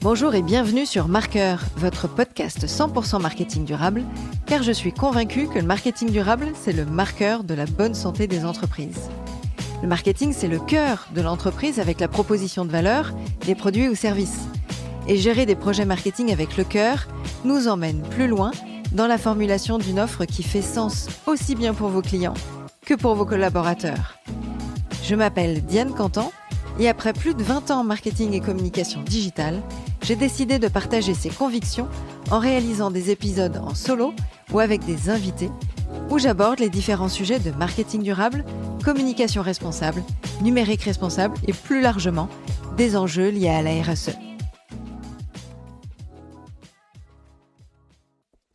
Bonjour et bienvenue sur Marqueur, votre podcast 100% marketing durable, car je suis convaincue que le marketing durable, c'est le marqueur de la bonne santé des entreprises. Le marketing, c'est le cœur de l'entreprise avec la proposition de valeur, des produits ou services. Et gérer des projets marketing avec le cœur nous emmène plus loin dans la formulation d'une offre qui fait sens aussi bien pour vos clients que pour vos collaborateurs. Je m'appelle Diane Cantan et après plus de 20 ans en marketing et communication digitale, j'ai décidé de partager ces convictions en réalisant des épisodes en solo ou avec des invités où j'aborde les différents sujets de marketing durable, communication responsable, numérique responsable et plus largement des enjeux liés à la RSE.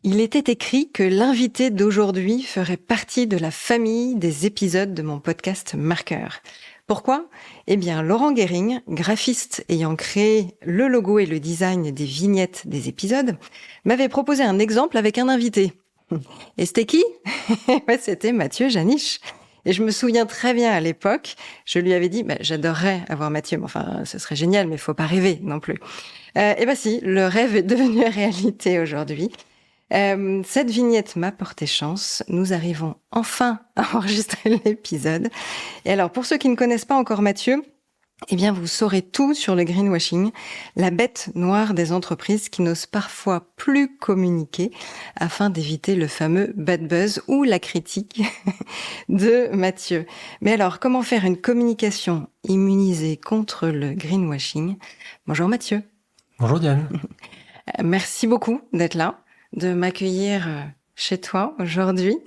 Il était écrit que l'invité d'aujourd'hui ferait partie de la famille des épisodes de mon podcast Marqueur. Pourquoi ? Eh bien, Laurent Guéring, graphiste ayant créé le logo et le design des vignettes des épisodes, m'avait proposé un exemple avec un invité. Et c'était qui ? C'était Mathieu Janisch. Et je me souviens très bien à l'époque, je lui avais dit j'adorerais avoir Mathieu, mais enfin ce serait génial, mais il faut pas rêver non plus. Si, le rêve est devenu réalité aujourd'hui. Cette vignette m'a porté chance. Nous arrivons enfin à enregistrer l'épisode. Et alors, pour ceux qui ne connaissent pas encore Mathieu, eh bien, vous saurez tout sur le greenwashing, la bête noire des entreprises qui n'osent parfois plus communiquer afin d'éviter le fameux bad buzz ou la critique de Mathieu. Mais alors, comment faire une communication immunisée contre le greenwashing ? Bonjour Mathieu. Bonjour Diane. Merci beaucoup d'être là, de m'accueillir chez toi aujourd'hui,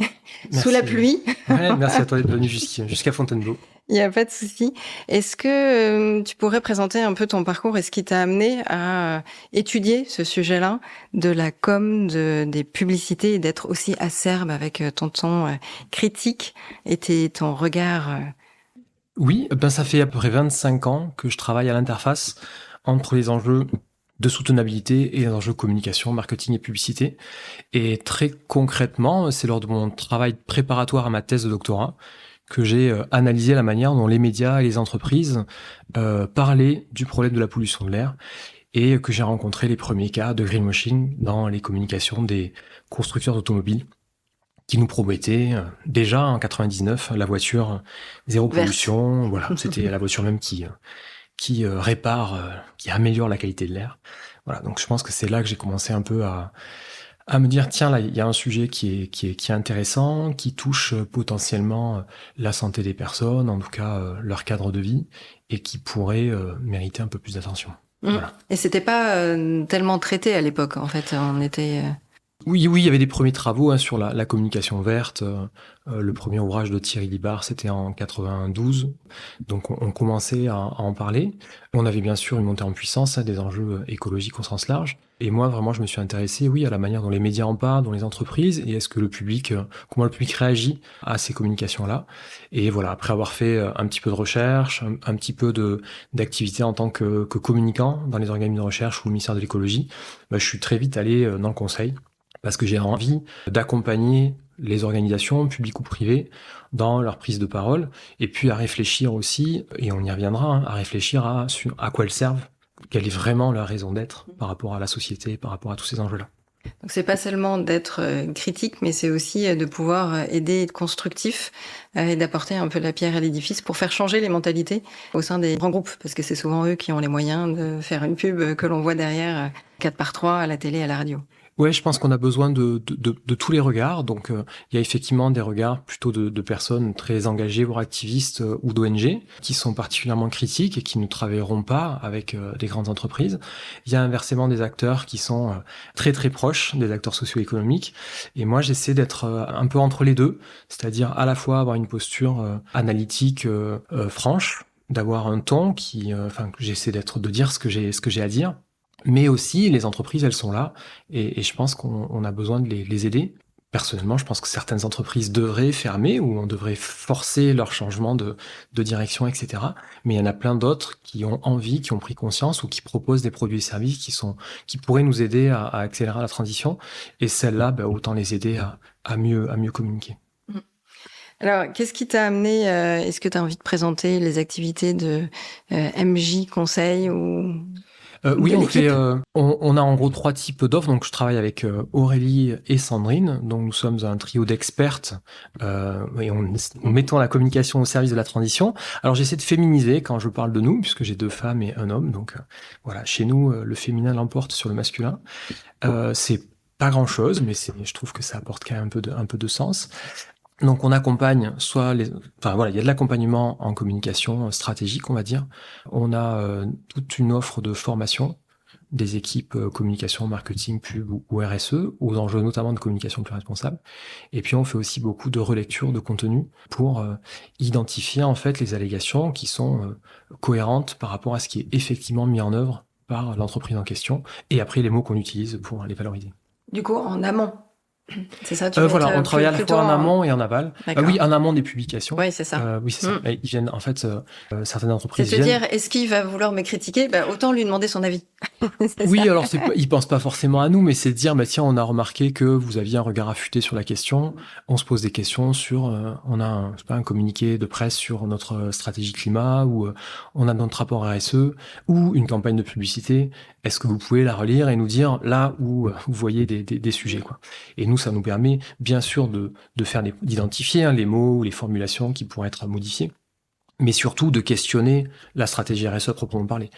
sous la pluie. Ouais, merci à toi d'être venu jusqu'à Fontainebleau. Il n'y a pas de souci. Est-ce que tu pourrais présenter un peu ton parcours et ce qui t'a amené à étudier ce sujet-là de la com, des publicités et d'être aussi acerbe avec ton ton critique et ton regard Oui, ça fait à peu près 25 ans que je travaille à l'interface entre les enjeux de soutenabilité et les enjeux de communication, marketing et publicité. Et très concrètement, c'est lors de mon travail préparatoire à ma thèse de doctorat que j'ai analysé la manière dont les médias et les entreprises parlaient du problème de la pollution de l'air et que j'ai rencontré les premiers cas de greenwashing dans les communications des constructeurs d'automobiles qui nous promettaient déjà en 99 la voiture zéro pollution. Voilà, c'était la voiture même qui répare, qui améliore la qualité de l'air. Voilà, donc je pense que c'est là que j'ai commencé un peu à me dire, tiens, là, il y a un sujet qui est intéressant, qui touche potentiellement la santé des personnes, en tout cas leur cadre de vie, et qui pourrait mériter un peu plus d'attention. Voilà. Et c'était pas tellement traité à l'époque, en fait. On était... Oui, il y avait des premiers travaux sur la communication verte. Le premier ouvrage de Thierry Libar, c'était en 92. Donc, on commençait à en parler. On avait bien sûr une montée en puissance des enjeux écologiques au sens large. Et moi, vraiment, je me suis intéressé, à la manière dont les médias en parlent, dont les entreprises, et est-ce que le public, comment le public réagit à ces communications-là. Et voilà, après avoir fait un petit peu de recherche, un petit peu d'activité en tant que communicant dans les organismes de recherche ou le ministère de l'écologie, je suis très vite allé dans le conseil. Parce que j'ai envie d'accompagner les organisations, publiques ou privées, dans leur prise de parole, et puis à réfléchir aussi, et on y reviendra, à réfléchir à quoi elles servent, quelle est vraiment leur raison d'être par rapport à la société, par rapport à tous ces enjeux-là. Donc c'est pas seulement d'être critique, mais c'est aussi de pouvoir aider, être constructif et d'apporter un peu la pierre à l'édifice pour faire changer les mentalités au sein des grands groupes, parce que c'est souvent eux qui ont les moyens de faire une pub que l'on voit derrière 4x3 à la télé, à la radio. Ouais, je pense qu'on a besoin de tous les regards. Donc, il y a effectivement des regards plutôt de personnes très engagées, voire activistes ou d'ONG, qui sont particulièrement critiques et qui ne travailleront pas avec des grandes entreprises. Il y a inversement des acteurs qui sont très très proches des acteurs socio-économiques. Et moi, j'essaie d'être un peu entre les deux, c'est-à-dire à la fois avoir une posture analytique franche, d'avoir un ton que j'essaie de dire ce que j'ai à dire. Mais aussi, les entreprises, elles sont là, et je pense qu'on a besoin de les aider. Personnellement, je pense que certaines entreprises devraient fermer ou on devrait forcer leur changement de direction, etc. Mais il y en a plein d'autres qui ont envie, qui ont pris conscience ou qui proposent des produits et services qui pourraient nous aider à accélérer la transition. Et celles-là, autant les aider à mieux communiquer. Alors, qu'est-ce qui t'a amené, est-ce que tu as envie de présenter les activités de MJ Conseil ou... Oui, de on l'équipe? fait, on a en gros 3 types d'offres. Donc, je travaille avec Aurélie et Sandrine. Donc, nous sommes un trio d'expertes et on mettons la communication au service de la transition. Alors, j'essaie de féminiser quand je parle de nous, puisque j'ai 2 femmes et un homme. Donc, voilà, chez nous, le féminin l'emporte sur le masculin. C'est pas grand-chose, mais je trouve que ça apporte quand même un peu de sens. Donc on accompagne enfin voilà, il y a de l'accompagnement en communication stratégique, on va dire. On a toute une offre de formation des équipes communication, marketing, pub ou RSE, aux enjeux notamment de communication plus responsable. Et puis on fait aussi beaucoup de relecture de contenu pour identifier en fait les allégations qui sont cohérentes par rapport à ce qui est effectivement mis en œuvre par l'entreprise en question, et après les mots qu'on utilise pour les valoriser. Du coup, en amont. C'est ça, tu vas Voilà, on être travaille à la plutôt fois en amont et en aval. D'accord. Oui, en amont des publications. Oui, c'est ça. Oui, c'est ça. Et ils viennent, en fait, certaines C'est entreprises te viennent. dire, est-ce qu'il va vouloir me critiquer? Autant lui demander son avis. C'est Oui, ça. alors ils pensent pas forcément à nous, mais c'est de dire, bah tiens, on a remarqué que vous aviez un regard affûté sur la question. On se pose des questions sur, on a je sais pas, un communiqué de presse sur notre stratégie climat, ou on a notre rapport RSE, ou une campagne de publicité. Est-ce que vous pouvez la relire et nous dire là où vous voyez des sujets, quoi. Et nous, ça nous permet, bien sûr, d'identifier les mots ou les formulations qui pourraient être modifiées, mais surtout de questionner la stratégie RSE à proprement parler.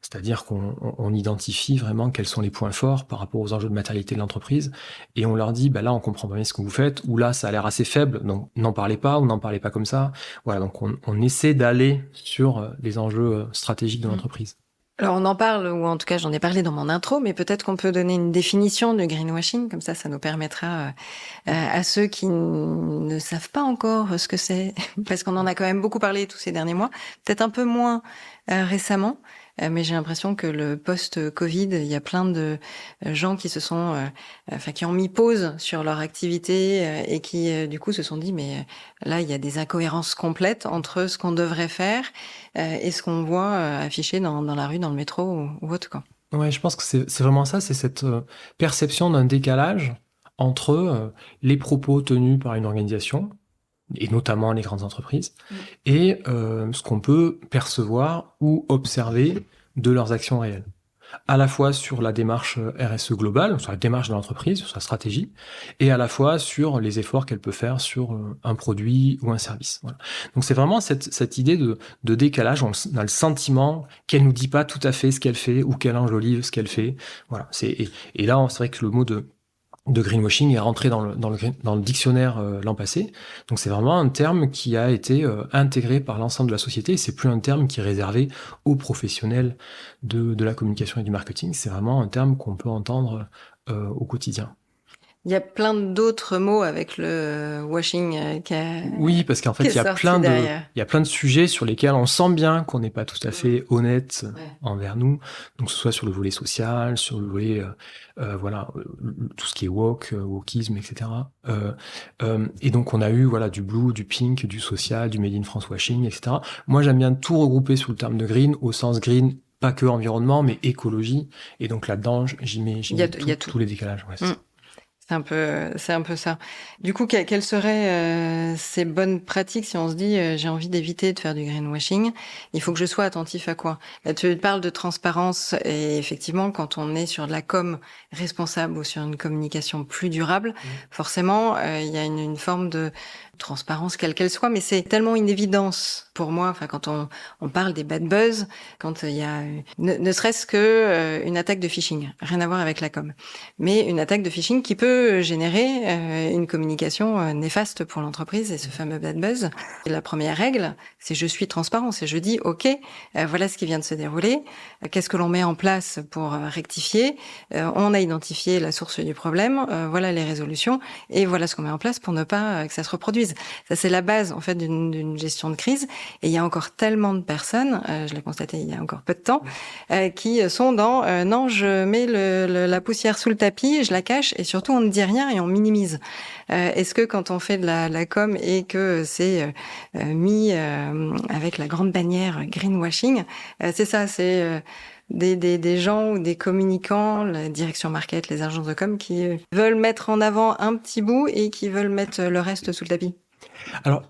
C'est-à-dire qu'on identifie vraiment quels sont les points forts par rapport aux enjeux de matérialité de l'entreprise, et on leur dit, bah là, on comprend pas bien ce que vous faites, ou là, ça a l'air assez faible, donc n'en parlez pas, ou n'en parlez pas comme ça. Voilà, donc on essaie d'aller sur les enjeux stratégiques de l'entreprise. Alors on en parle, ou en tout cas j'en ai parlé dans mon intro, mais peut-être qu'on peut donner une définition de greenwashing, comme ça nous permettra à ceux qui ne savent pas encore ce que c'est, parce qu'on en a quand même beaucoup parlé tous ces derniers mois, peut-être un peu moins récemment, mais j'ai l'impression que le post-Covid, il y a plein de gens qui se sont, qui ont mis pause sur leur activité et qui du coup se sont dit, mais là il y a des incohérences complètes entre ce qu'on devrait faire et ce qu'on voit affiché dans la rue, dans le métro ou autre, quoi. Ouais, je pense que c'est vraiment ça, c'est cette perception d'un décalage entre les propos tenus par une organisation, et notamment les grandes entreprises, et ce qu'on peut percevoir ou observer de leurs actions réelles. À la fois sur la démarche RSE globale, sur la démarche de l'entreprise, sur sa stratégie, et à la fois sur les efforts qu'elle peut faire sur un produit ou un service. Voilà. Donc c'est vraiment cette idée de décalage. On a le sentiment qu'elle nous dit pas tout à fait ce qu'elle fait, ou qu'elle enjolive ce qu'elle fait. Voilà. Et là, c'est vrai que le mot de greenwashing est rentré dans le dictionnaire l'an passé. Donc c'est vraiment un terme qui a été intégré par l'ensemble de la société. C'est plus un terme qui est réservé aux professionnels de la communication et du marketing. C'est vraiment un terme qu'on peut entendre au quotidien. Il y a plein d'autres mots avec le washing Oui, parce qu'en fait, il y a plein de sujets sur lesquels on sent bien qu'on n'est pas tout à fait honnête envers nous. Donc, que ce soit sur le volet social, sur le volet, voilà, tout ce qui est woke, wokisme, etc. Et donc, on a eu, voilà, du blue, du pink, du social, du made in France washing, etc. Moi, j'aime bien tout regrouper sous le terme de green, au sens green, pas que environnement, mais écologie. Et donc, là-dedans, j'y mets tous les décalages. Ouais, c'est ça. C'est un peu ça. Du coup, quelles seraient ces bonnes pratiques si on se dit j'ai envie d'éviter de faire du greenwashing? Il faut que je sois attentif à quoi? Là, tu parles de transparence et effectivement, quand on est sur de la com responsable ou sur une communication plus durable, forcément, il y a une forme de transparence quelle qu'elle soit, mais c'est tellement une évidence pour moi. Enfin, quand on parle des bad buzz, quand il y a ne serait-ce que une attaque de phishing, rien à voir avec la com, mais une attaque de phishing qui peut générer une communication néfaste pour l'entreprise et ce fameux bad buzz. Et la première règle, c'est je suis transparent, c'est je dis ok, voilà ce qui vient de se dérouler, qu'est-ce que l'on met en place pour rectifier, on a identifié la source du problème, voilà les résolutions et voilà ce qu'on met en place pour ne pas que ça se reproduise. Ça, c'est la base, en fait, d'une gestion de crise. Et il y a encore tellement de personnes, je l'ai constaté il y a encore peu de temps, qui sont dans non, je mets la poussière sous le tapis, je la cache, et surtout, on ne dit rien et on minimise. Est-ce que quand on fait de la com et que c'est mis avec la grande bannière greenwashing, c'est ça, c'est... des gens ou des communicants, la direction market, les agences de com, qui veulent mettre en avant un petit bout et qui veulent mettre le reste sous le tapis? Alors,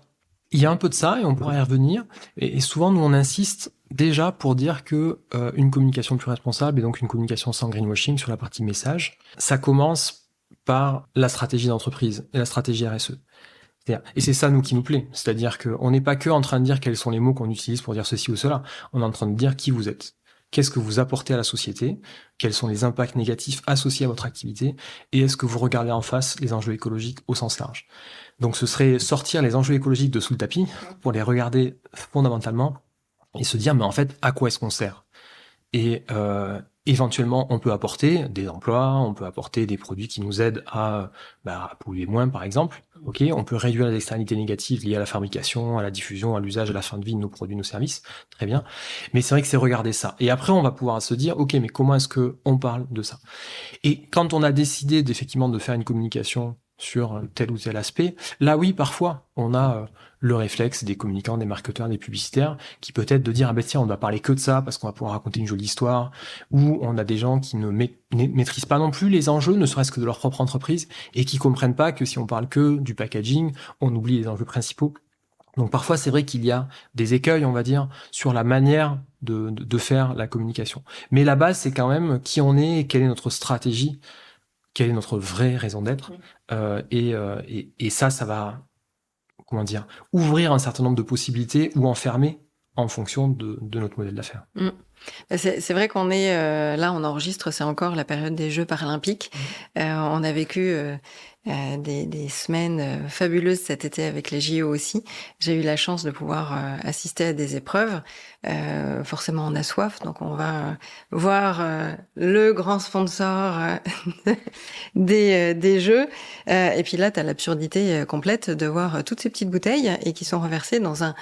il y a un peu de ça, et on pourra y revenir. Et souvent, nous, on insiste déjà pour dire que une communication plus responsable et donc une communication sans greenwashing sur la partie message, ça commence par la stratégie d'entreprise et la stratégie RSE. Et c'est ça, nous, qui nous plaît. C'est-à-dire qu'on n'est pas que en train de dire quels sont les mots qu'on utilise pour dire ceci ou cela. On est en train de dire qui vous êtes. Qu'est-ce que vous apportez à la société? Quels sont les impacts négatifs associés à votre activité? Et est-ce que vous regardez en face les enjeux écologiques au sens large? Donc ce serait sortir les enjeux écologiques de sous le tapis pour les regarder fondamentalement et se dire, mais en fait, à quoi est-ce qu'on sert? Et éventuellement, on peut apporter des emplois, on peut apporter des produits qui nous aident à polluer moins, par exemple. Ok, on peut réduire les externalités négatives liées à la fabrication, à la diffusion, à l'usage, à la fin de vie de nos produits, nos services. Très bien. Mais c'est vrai que c'est regarder ça. Et après, on va pouvoir se dire, ok, mais comment est-ce que on parle de ça? Et quand on a décidé effectivement de faire une communication sur tel ou tel aspect, là oui, parfois, on a le réflexe des communicants, des marketeurs, des publicitaires, qui peut-être de dire, ah ben tiens, on va parler que de ça, parce qu'on va pouvoir raconter une jolie histoire, ou on a des gens qui ne maîtrisent pas non plus les enjeux, ne serait-ce que de leur propre entreprise, et qui comprennent pas que si on parle que du packaging, on oublie les enjeux principaux. Donc parfois, c'est vrai qu'il y a des écueils, on va dire, sur la manière de faire la communication. Mais la base, c'est quand même qui on est et quelle est notre stratégie, quelle est notre vraie raison d'être. Et ça va, comment dire, ouvrir un certain nombre de possibilités ou enfermer en fonction de notre modèle d'affaires. C'est vrai qu'on est là, on enregistre, c'est encore la période des Jeux paralympiques. On a vécu des semaines fabuleuses cet été avec les JO aussi. J'ai eu la chance de pouvoir assister à des épreuves. Forcément, on a soif, donc on va voir le grand sponsor des Jeux. Et puis là, tu as l'absurdité complète de voir toutes ces petites bouteilles et qui sont reversées dans un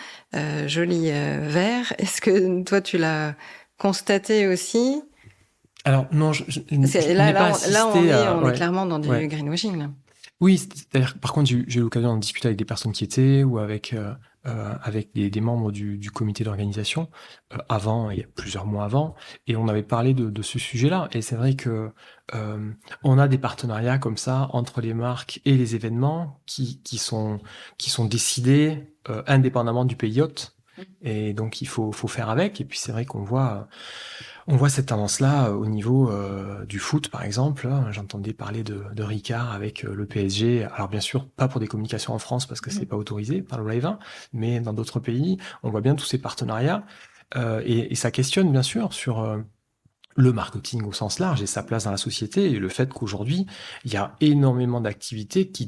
joli verre. Est-ce que toi, tu l'as constaté aussi? Alors non, je Là, n'ai pas assisté on est clairement dans du greenwashing là. Oui, c'est-à-dire, par contre, j'ai eu l'occasion d'en discuter avec des personnes qui étaient ou avec des membres du comité d'organisation avant, il y a plusieurs mois avant, et on avait parlé de ce sujet-là. Et c'est vrai que on a des partenariats comme ça entre les marques et les événements qui sont décidés indépendamment du pays hôte. Et donc il faut faire avec. Et puis c'est vrai qu'on voit cette tendance-là au niveau du foot, par exemple. J'entendais parler de Ricard avec le PSG. Alors bien sûr, pas pour des communications en France parce que c'est pas autorisé par le Live 1, mais dans d'autres pays, on voit bien tous ces partenariats. Et ça questionne bien sûr sur le marketing au sens large et sa place dans la société et le fait qu'aujourd'hui, il y a énormément d'activités qui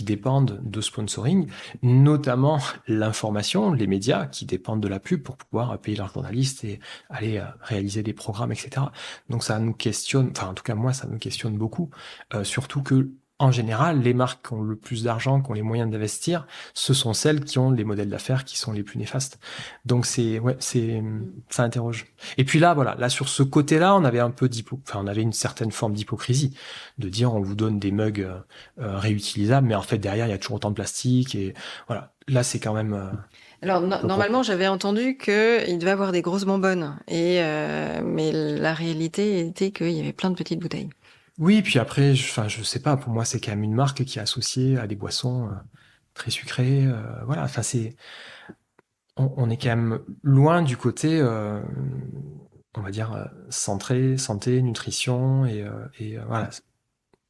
dépendent de sponsoring, notamment l'information, les médias qui dépendent de la pub pour pouvoir payer leurs journalistes et aller réaliser des programmes, etc. Donc ça nous questionne, enfin en tout cas moi ça me questionne beaucoup, surtout que en général, les marques qui ont le plus d'argent, qui ont les moyens d'investir, ce sont celles qui ont les modèles d'affaires qui sont les plus néfastes. Donc ça interroge. Et puis là, voilà, là sur ce côté-là, on avait on avait une certaine forme d'hypocrisie, de dire on vous donne des mugs réutilisables, mais en fait derrière il y a toujours autant de plastique et voilà. Là, c'est quand même. Alors normalement, j'avais entendu que il devait avoir des grosses bonbonnes mais la réalité était qu'il y avait plein de petites bouteilles. Oui, puis après, je sais pas, pour moi, c'est quand même une marque qui est associée à des boissons très sucrées. Voilà, enfin, on est quand même loin du côté, on va dire, centré, santé, nutrition, et voilà.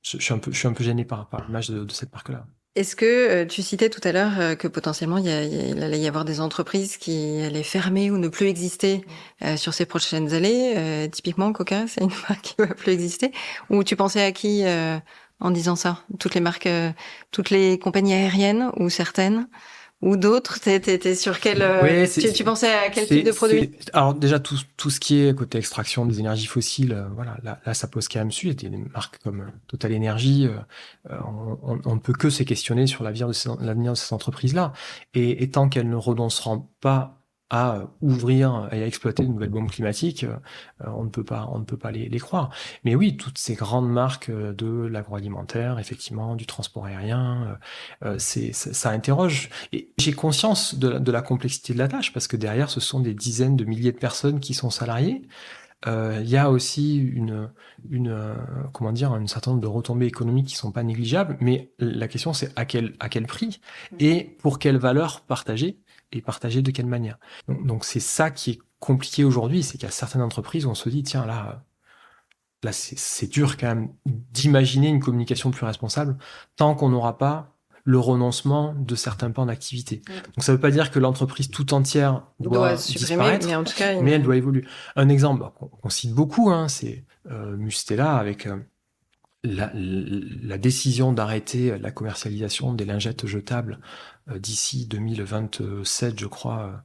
Je suis un peu gêné par l'image de cette marque-là. Est-ce que tu citais tout à l'heure que potentiellement il allait y avoir des entreprises qui allaient fermer ou ne plus exister sur ces prochaines années? Typiquement, Coca, c'est une marque qui va plus exister. Ou tu pensais à qui en disant ça? Toutes les marques, toutes les compagnies aériennes ou certaines? Ou d'autres? T'étais sur quel tu pensais à quel type de produit? Alors déjà tout ce qui est côté extraction des énergies fossiles, voilà, là ça pose quand même dessus. Il y a des marques comme Total Energy, on ne peut que se questionner sur l'avenir de ces entreprises-là. Et tant qu'elles ne renonceront pas à ouvrir et à exploiter de nouvelles bombes climatiques, on ne peut pas les croire. Mais oui, toutes ces grandes marques de l'agroalimentaire, effectivement, du transport aérien, ça interroge. Et j'ai conscience de la complexité de la tâche, parce que derrière, ce sont des dizaines de milliers de personnes qui sont salariées. Il y a aussi comment dire, un certain nombre de retombées économiques qui sont pas négligeables, mais la question c'est à quel prix et pour quelle valeur partager, et partager de quelle manière. Donc c'est ça qui est compliqué aujourd'hui, c'est qu'il y a certaines entreprises où on se dit, tiens, là c'est dur quand même d'imaginer une communication plus responsable tant qu'on n'aura pas le renoncement de certains pans d'activité. Donc ça ne veut pas dire que l'entreprise tout entière doit supprimer, disparaître, mais en tout cas, mais elle doit évoluer. Un exemple qu'on cite beaucoup, hein, c'est Mustela avec la décision d'arrêter la commercialisation des lingettes jetables d'ici 2027, je crois.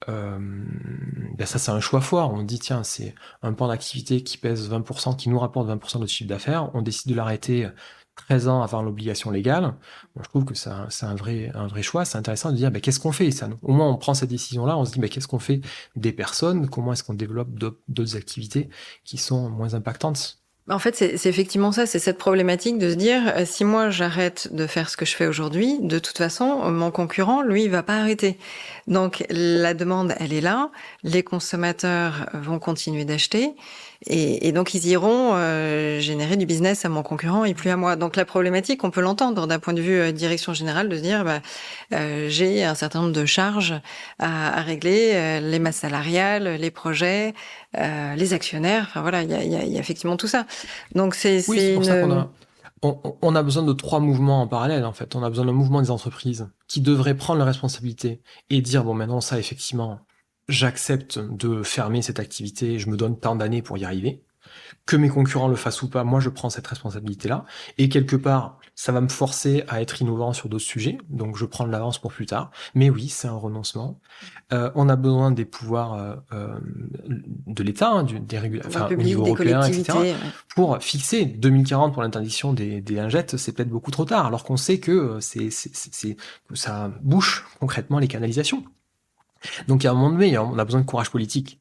Ben ça, c'est un choix fort. On dit, tiens, c'est un pan d'activité qui pèse 20%, qui nous rapporte 20% de notre chiffre d'affaires. On décide de l'arrêter 13 ans avant l'obligation légale. Moi, je trouve que c'est un vrai choix. C'est intéressant de dire, ben, qu'est-ce qu'on fait ça, au moins, on prend cette décision-là. On se dit, ben, qu'est-ce qu'on fait des personnes? Comment est-ce qu'on développe d'autres activités qui sont moins impactantes? En fait, c'est effectivement ça, c'est cette problématique de se dire, si moi j'arrête de faire ce que je fais aujourd'hui, de toute façon, mon concurrent, lui, il va pas arrêter. Donc la demande, elle est là, les consommateurs vont continuer d'acheter, et donc ils iront générer du business à mon concurrent et plus à moi. Donc la problématique, on peut l'entendre d'un point de vue direction générale, de se dire, j'ai un certain nombre de charges à régler, les masses salariales, les projets, les actionnaires, enfin voilà, il y a effectivement tout ça. Donc c'est pour ça qu'on a besoin de 3 mouvements en parallèle, en fait. On a besoin d'un mouvement des entreprises qui devraient prendre leurs responsabilités et dire, bon, maintenant, ça, effectivement, j'accepte de fermer cette activité, je me donne tant d'années pour y arriver. Que mes concurrents le fassent ou pas, moi, je prends cette responsabilité-là. Et quelque part, ça va me forcer à être innovant sur d'autres sujets. Donc, je prends de l'avance pour plus tard. Mais oui, c'est un renoncement. On a besoin des pouvoirs de l'État, hein, des régulateurs, au niveau européen, etc., pour fixer 2040 pour l'interdiction des lingettes. C'est peut-être beaucoup trop tard, alors qu'on sait que que ça bouche concrètement les canalisations. Donc à un moment donné, on a besoin de courage politique.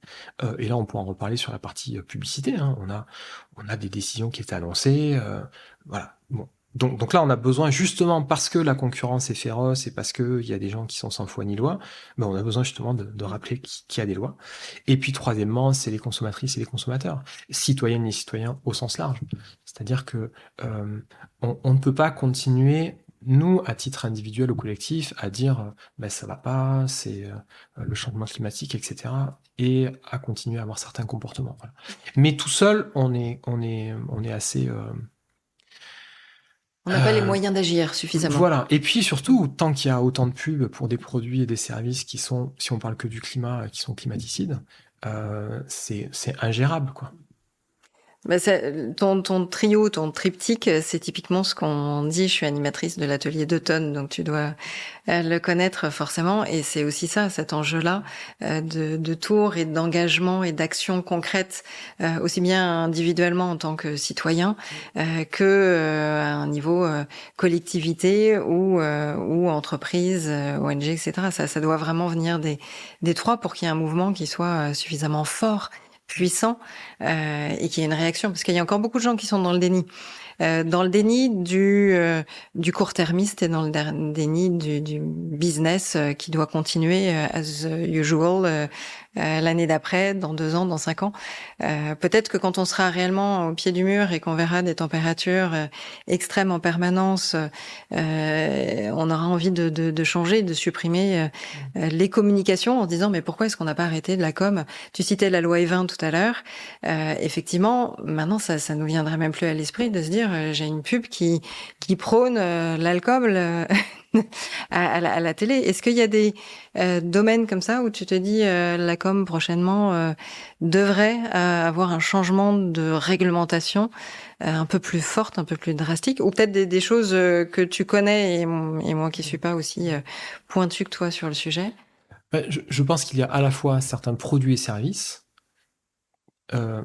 Et là, on pourra en reparler sur la partie publicité. Hein. On a des décisions qui étaient annoncées. Voilà. Bon. Donc là, on a besoin, justement, parce que la concurrence est féroce et parce qu'il y a des gens qui sont sans foi ni loi, ben on a besoin justement de rappeler qu'il y a des lois. Et puis, troisièmement, c'est les consommatrices et les consommateurs, citoyennes et citoyens au sens large. C'est-à-dire que on ne peut pas continuer, nous, à titre individuel ou collectif, à dire ben, ça va pas, c'est le changement climatique, etc., et à continuer à avoir certains comportements. Voilà. Mais tout seul, on est assez... on n'a pas les moyens d'agir suffisamment. Voilà. Et puis surtout, tant qu'il y a autant de pubs pour des produits et des services qui sont, si on parle que du climat, qui sont climaticides, c'est ingérable, quoi. Ton trio, ton triptyque, c'est typiquement ce qu'on dit. Je suis animatrice de l'atelier d'automne, donc tu dois le connaître forcément. Et c'est aussi ça, cet enjeu-là de tour et d'engagement et d'action concrète, aussi bien individuellement en tant que citoyen que à un niveau collectivité ou entreprise, ONG, etc. Ça doit vraiment venir des trois pour qu'il y ait un mouvement qui soit suffisamment fort, puissant, et qu'il y ait une réaction, parce qu'il y a encore beaucoup de gens qui sont dans le déni. Dans le déni du court-termiste et dans le déni du business qui doit continuer as usual l'année d'après, dans 2 ans, dans 5 ans. Peut-être que quand on sera réellement au pied du mur et qu'on verra des températures extrêmes en permanence, on aura envie de changer, de supprimer les communications en se disant mais pourquoi est-ce qu'on n'a pas arrêté de la com? Tu citais la loi E20 tout à l'heure. Effectivement, maintenant ça nous viendrait même plus à l'esprit de se dire j'ai une pub qui prône l'alcool à la télé. Est-ce qu'il y a des domaines comme ça où tu te dis la com prochainement devrait avoir un changement de réglementation un peu plus forte, un peu plus drastique, ou peut-être des choses que tu connais et moi qui suis pas aussi pointu que toi sur le sujet? Je pense qu'il y a à la fois certains produits et services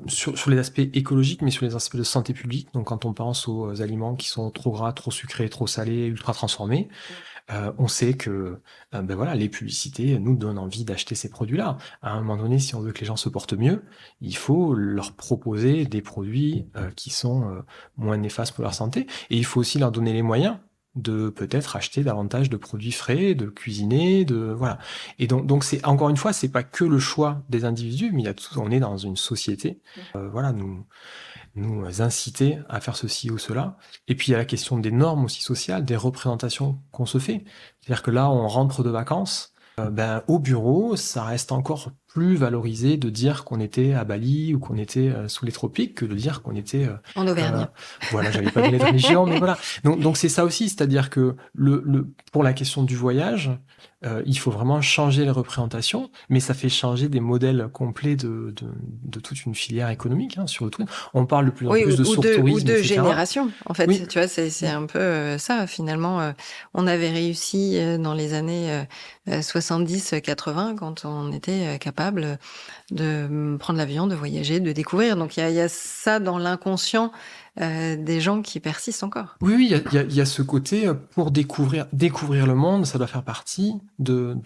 sur les aspects écologiques, mais sur les aspects de santé publique. Donc, quand on pense aux aliments qui sont trop gras, trop sucrés, trop salés, ultra transformés, on sait que ben voilà, les publicités nous donnent envie d'acheter ces produits-là. À un moment donné, si on veut que les gens se portent mieux, il faut leur proposer des produits qui sont moins néfastes pour leur santé. Et il faut aussi leur donner les moyens de peut-être acheter davantage de produits frais, de cuisiner, voilà. Et donc c'est encore une fois, c'est pas que le choix des individus, mais on est dans une société, voilà, nous inciter à faire ceci ou cela. Et puis il y a la question des normes aussi sociales, des représentations qu'on se fait. C'est-à-dire que là, on rentre de vacances, au bureau, ça reste encore plus valorisé de dire qu'on était à Bali ou qu'on était sous les tropiques que de dire qu'on était en Auvergne. Voilà, j'allais pas donner de région, mais voilà. Donc c'est ça aussi, c'est-à-dire que pour la question du voyage, il faut vraiment changer les représentations, mais ça fait changer des modèles complets de toute une filière économique sur le tourisme. On parle de plus en Oui, plus de ou sur-tourisme, de etc. génération, en fait. Oui. Tu vois, c'est un peu ça, finalement. On avait réussi dans les années 70-80, quand on était capable de prendre l'avion, de voyager, de découvrir. Donc, il y a ça dans l'inconscient des gens qui persistent encore. Oui, il y a ce côté pour découvrir le monde, ça doit faire partie de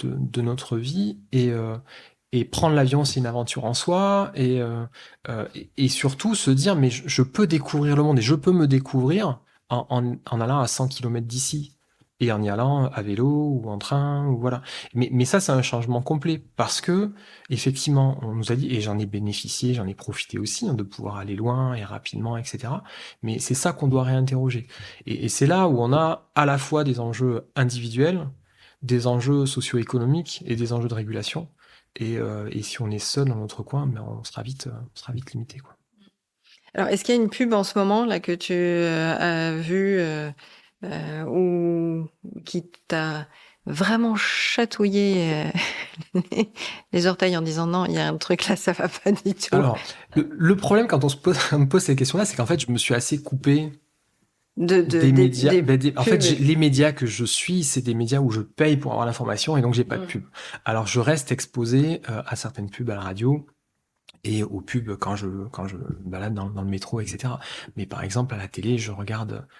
notre vie et prendre l'avion, c'est une aventure en soi et surtout se dire mais je peux découvrir le monde et je peux me découvrir en allant à 100 km d'ici et en y allant à vélo ou en train ou voilà. Mais ça, c'est un changement complet parce que effectivement, on nous a dit et j'en ai bénéficié, j'en ai profité aussi de pouvoir aller loin et rapidement, etc. Mais c'est ça qu'on doit réinterroger. Et c'est là où on a à la fois des enjeux individuels, des enjeux socio-économiques et des enjeux de régulation. Et si on est seul dans notre coin, ben on sera vite limité, quoi. Alors, est-ce qu'il y a une pub en ce moment là que tu as vue ou qui t'a vraiment chatouillé les orteils en disant non, il y a un truc là, ça va pas du tout. Alors, le problème quand on me pose ces questions-là, c'est qu'en fait, je me suis assez coupé des médias. En fait, les médias que je suis, c'est des médias où je paye pour avoir l'information et donc j'ai pas de pub. Alors, je reste exposé à certaines pubs à la radio et aux pubs quand je me balade dans le métro, etc. Mais par exemple, à la télé,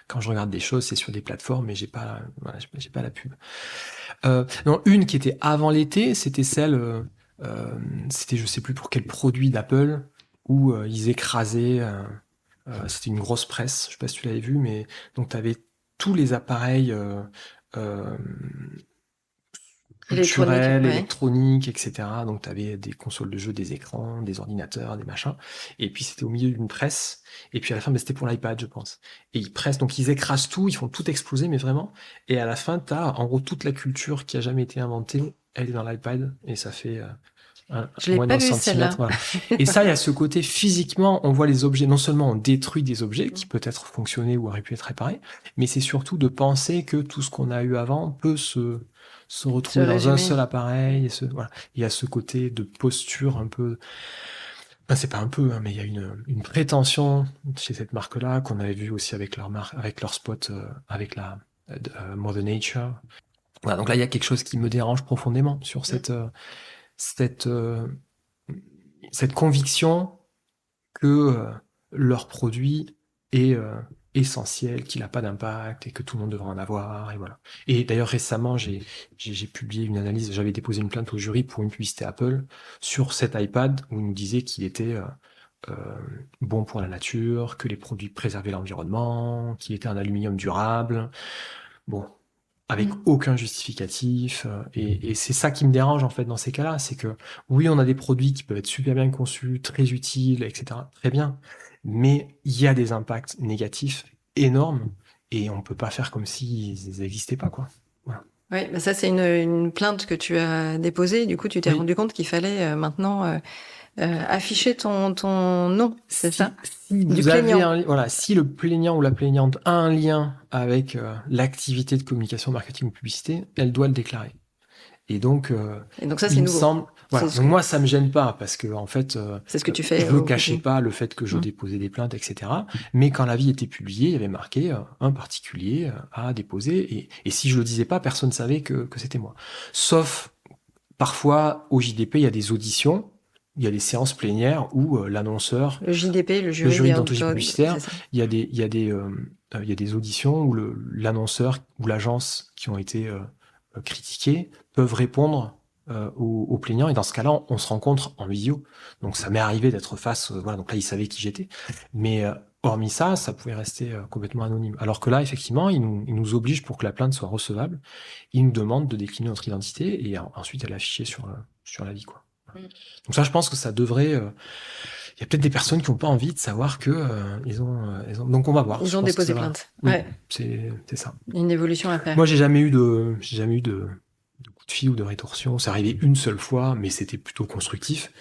quand je regarde des choses, c'est sur des plateformes, mais j'ai pas la pub. Non, une qui était avant l'été, c'était c'était je sais plus pour quel produit d'Apple, où ils écrasaient, c'était une grosse presse, je sais pas si tu l'avais vu, mais donc tu avais tous les appareils euh, culturels, électroniques, etc. Donc tu avais des consoles de jeux, des écrans, des ordinateurs, des machins. Et puis c'était au milieu d'une presse. Et puis à la fin, c'était pour l'iPad, je pense. Et ils pressent, donc ils écrasent tout, ils font tout exploser, mais vraiment. Et à la fin, tu as en gros toute la culture qui a jamais été inventée, elle est dans l'iPad. Et ça fait moins d'un centimètre. Voilà. Et ça, il y a ce côté physiquement, on voit les objets, non seulement on détruit des objets qui peut-être fonctionnaient ou auraient pu être réparés, mais c'est surtout de penser que tout ce qu'on a eu avant peut se retrouver dans un seul appareil. Voilà. Il y a ce côté de posture un peu. Ben, c'est pas un peu, mais il y a une prétention chez cette marque-là qu'on avait vu aussi avec leur spot, avec la Mother Nature. Voilà, donc là, il y a quelque chose qui me dérange profondément sur cette conviction que leur produit est essentiel, qu'il n'a pas d'impact et que tout le monde devrait en avoir. Et voilà. Et d'ailleurs, récemment, j'ai publié une analyse, j'avais déposé une plainte au jury pour une publicité Apple sur cet iPad où il nous disait qu'il était bon pour la nature, que les produits préservaient l'environnement, qu'il était un aluminium durable. Bon, avec aucun justificatif. Et c'est ça qui me dérange en fait dans ces cas-là, c'est que oui, on a des produits qui peuvent être super bien conçus, très utiles, etc. Très bien, mais il y a des impacts négatifs énormes et on peut pas faire comme s'ils n'existaient pas, quoi. Voilà. Oui, bah ça c'est une plainte que tu as déposée. Du coup, tu t'es rendu compte qu'il fallait maintenant afficher ton nom, c'est ça? Si vous avez voilà, si le plaignant ou la plaignante a un lien avec l'activité de communication, marketing ou publicité, elle doit le déclarer. Et donc ça, c'est nouveau. Semble, voilà. Donc moi, ça me gêne pas parce que en fait, c'est ce que tu fais. Je ne cachais pas le fait que je déposais des plaintes, etc. Mais quand l'avis était publié, il y avait marqué un particulier a déposé. Et si je le disais pas, personne ne savait que c'était moi. Sauf parfois au JDP, il y a des auditions. Il y a des séances plénières où l'annonceur, le JDP, le jury d'anthologie publicitaire, il y a des auditions où l'annonceur ou l'agence qui ont été critiqués peuvent répondre aux plaignants. Et dans ce cas-là, on se rencontre en visio. Donc ça m'est arrivé d'être face. Voilà. Donc là, ils savaient qui j'étais. Mais hormis ça, ça pouvait rester complètement anonyme. Alors que là, effectivement, ils nous obligent pour que la plainte soit recevable. Ils nous demandent de décliner notre identité et ensuite elle est affichée sur l'avis, quoi. Donc ça, je pense que ça devrait. Il y a peut-être des personnes qui n'ont pas envie de savoir que ils ont. Donc on va voir. Ils ont déposé plainte. Oui, c'est ça. Une évolution à faire. Moi, j'ai jamais eu de de fil ou de rétorsion. C'est arrivé une seule fois, mais c'était plutôt constructif.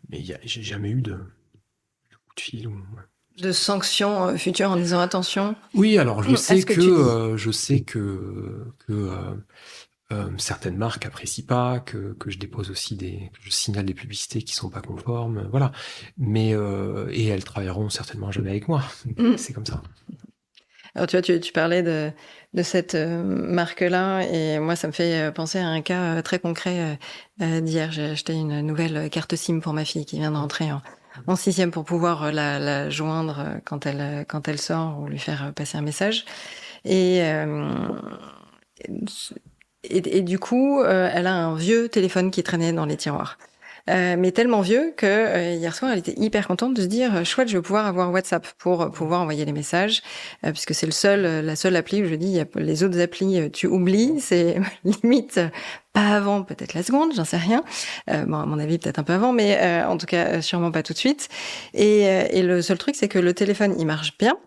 Mais j'ai jamais eu de coup de fil. De sanctions futures en disant attention. Oui, alors je sais ce que certaines marques apprécient pas, que je dépose aussi que je signale des publicités qui sont pas conformes, voilà. Mais et elles travailleront certainement jamais avec moi. C'est comme ça. Alors tu vois, tu parlais de cette marque-là, et moi ça me fait penser à un cas très concret d'hier. J'ai acheté une nouvelle carte SIM pour ma fille qui vient de rentrer en 6e pour pouvoir la joindre quand elle sort, ou lui faire passer un message. Et du coup, elle a un vieux téléphone qui traînait dans les tiroirs. Mais tellement vieux que hier soir, elle était hyper contente de se dire chouette, je vais pouvoir avoir WhatsApp pour pouvoir envoyer les messages, puisque c'est la seule appli où je dis les autres applis tu oublies, c'est limite pas avant, peut-être la seconde, j'en sais rien. Bon, à mon avis, peut-être un peu avant, mais en tout cas, sûrement pas tout de suite. Et le seul truc, c'est que le téléphone, il marche bien,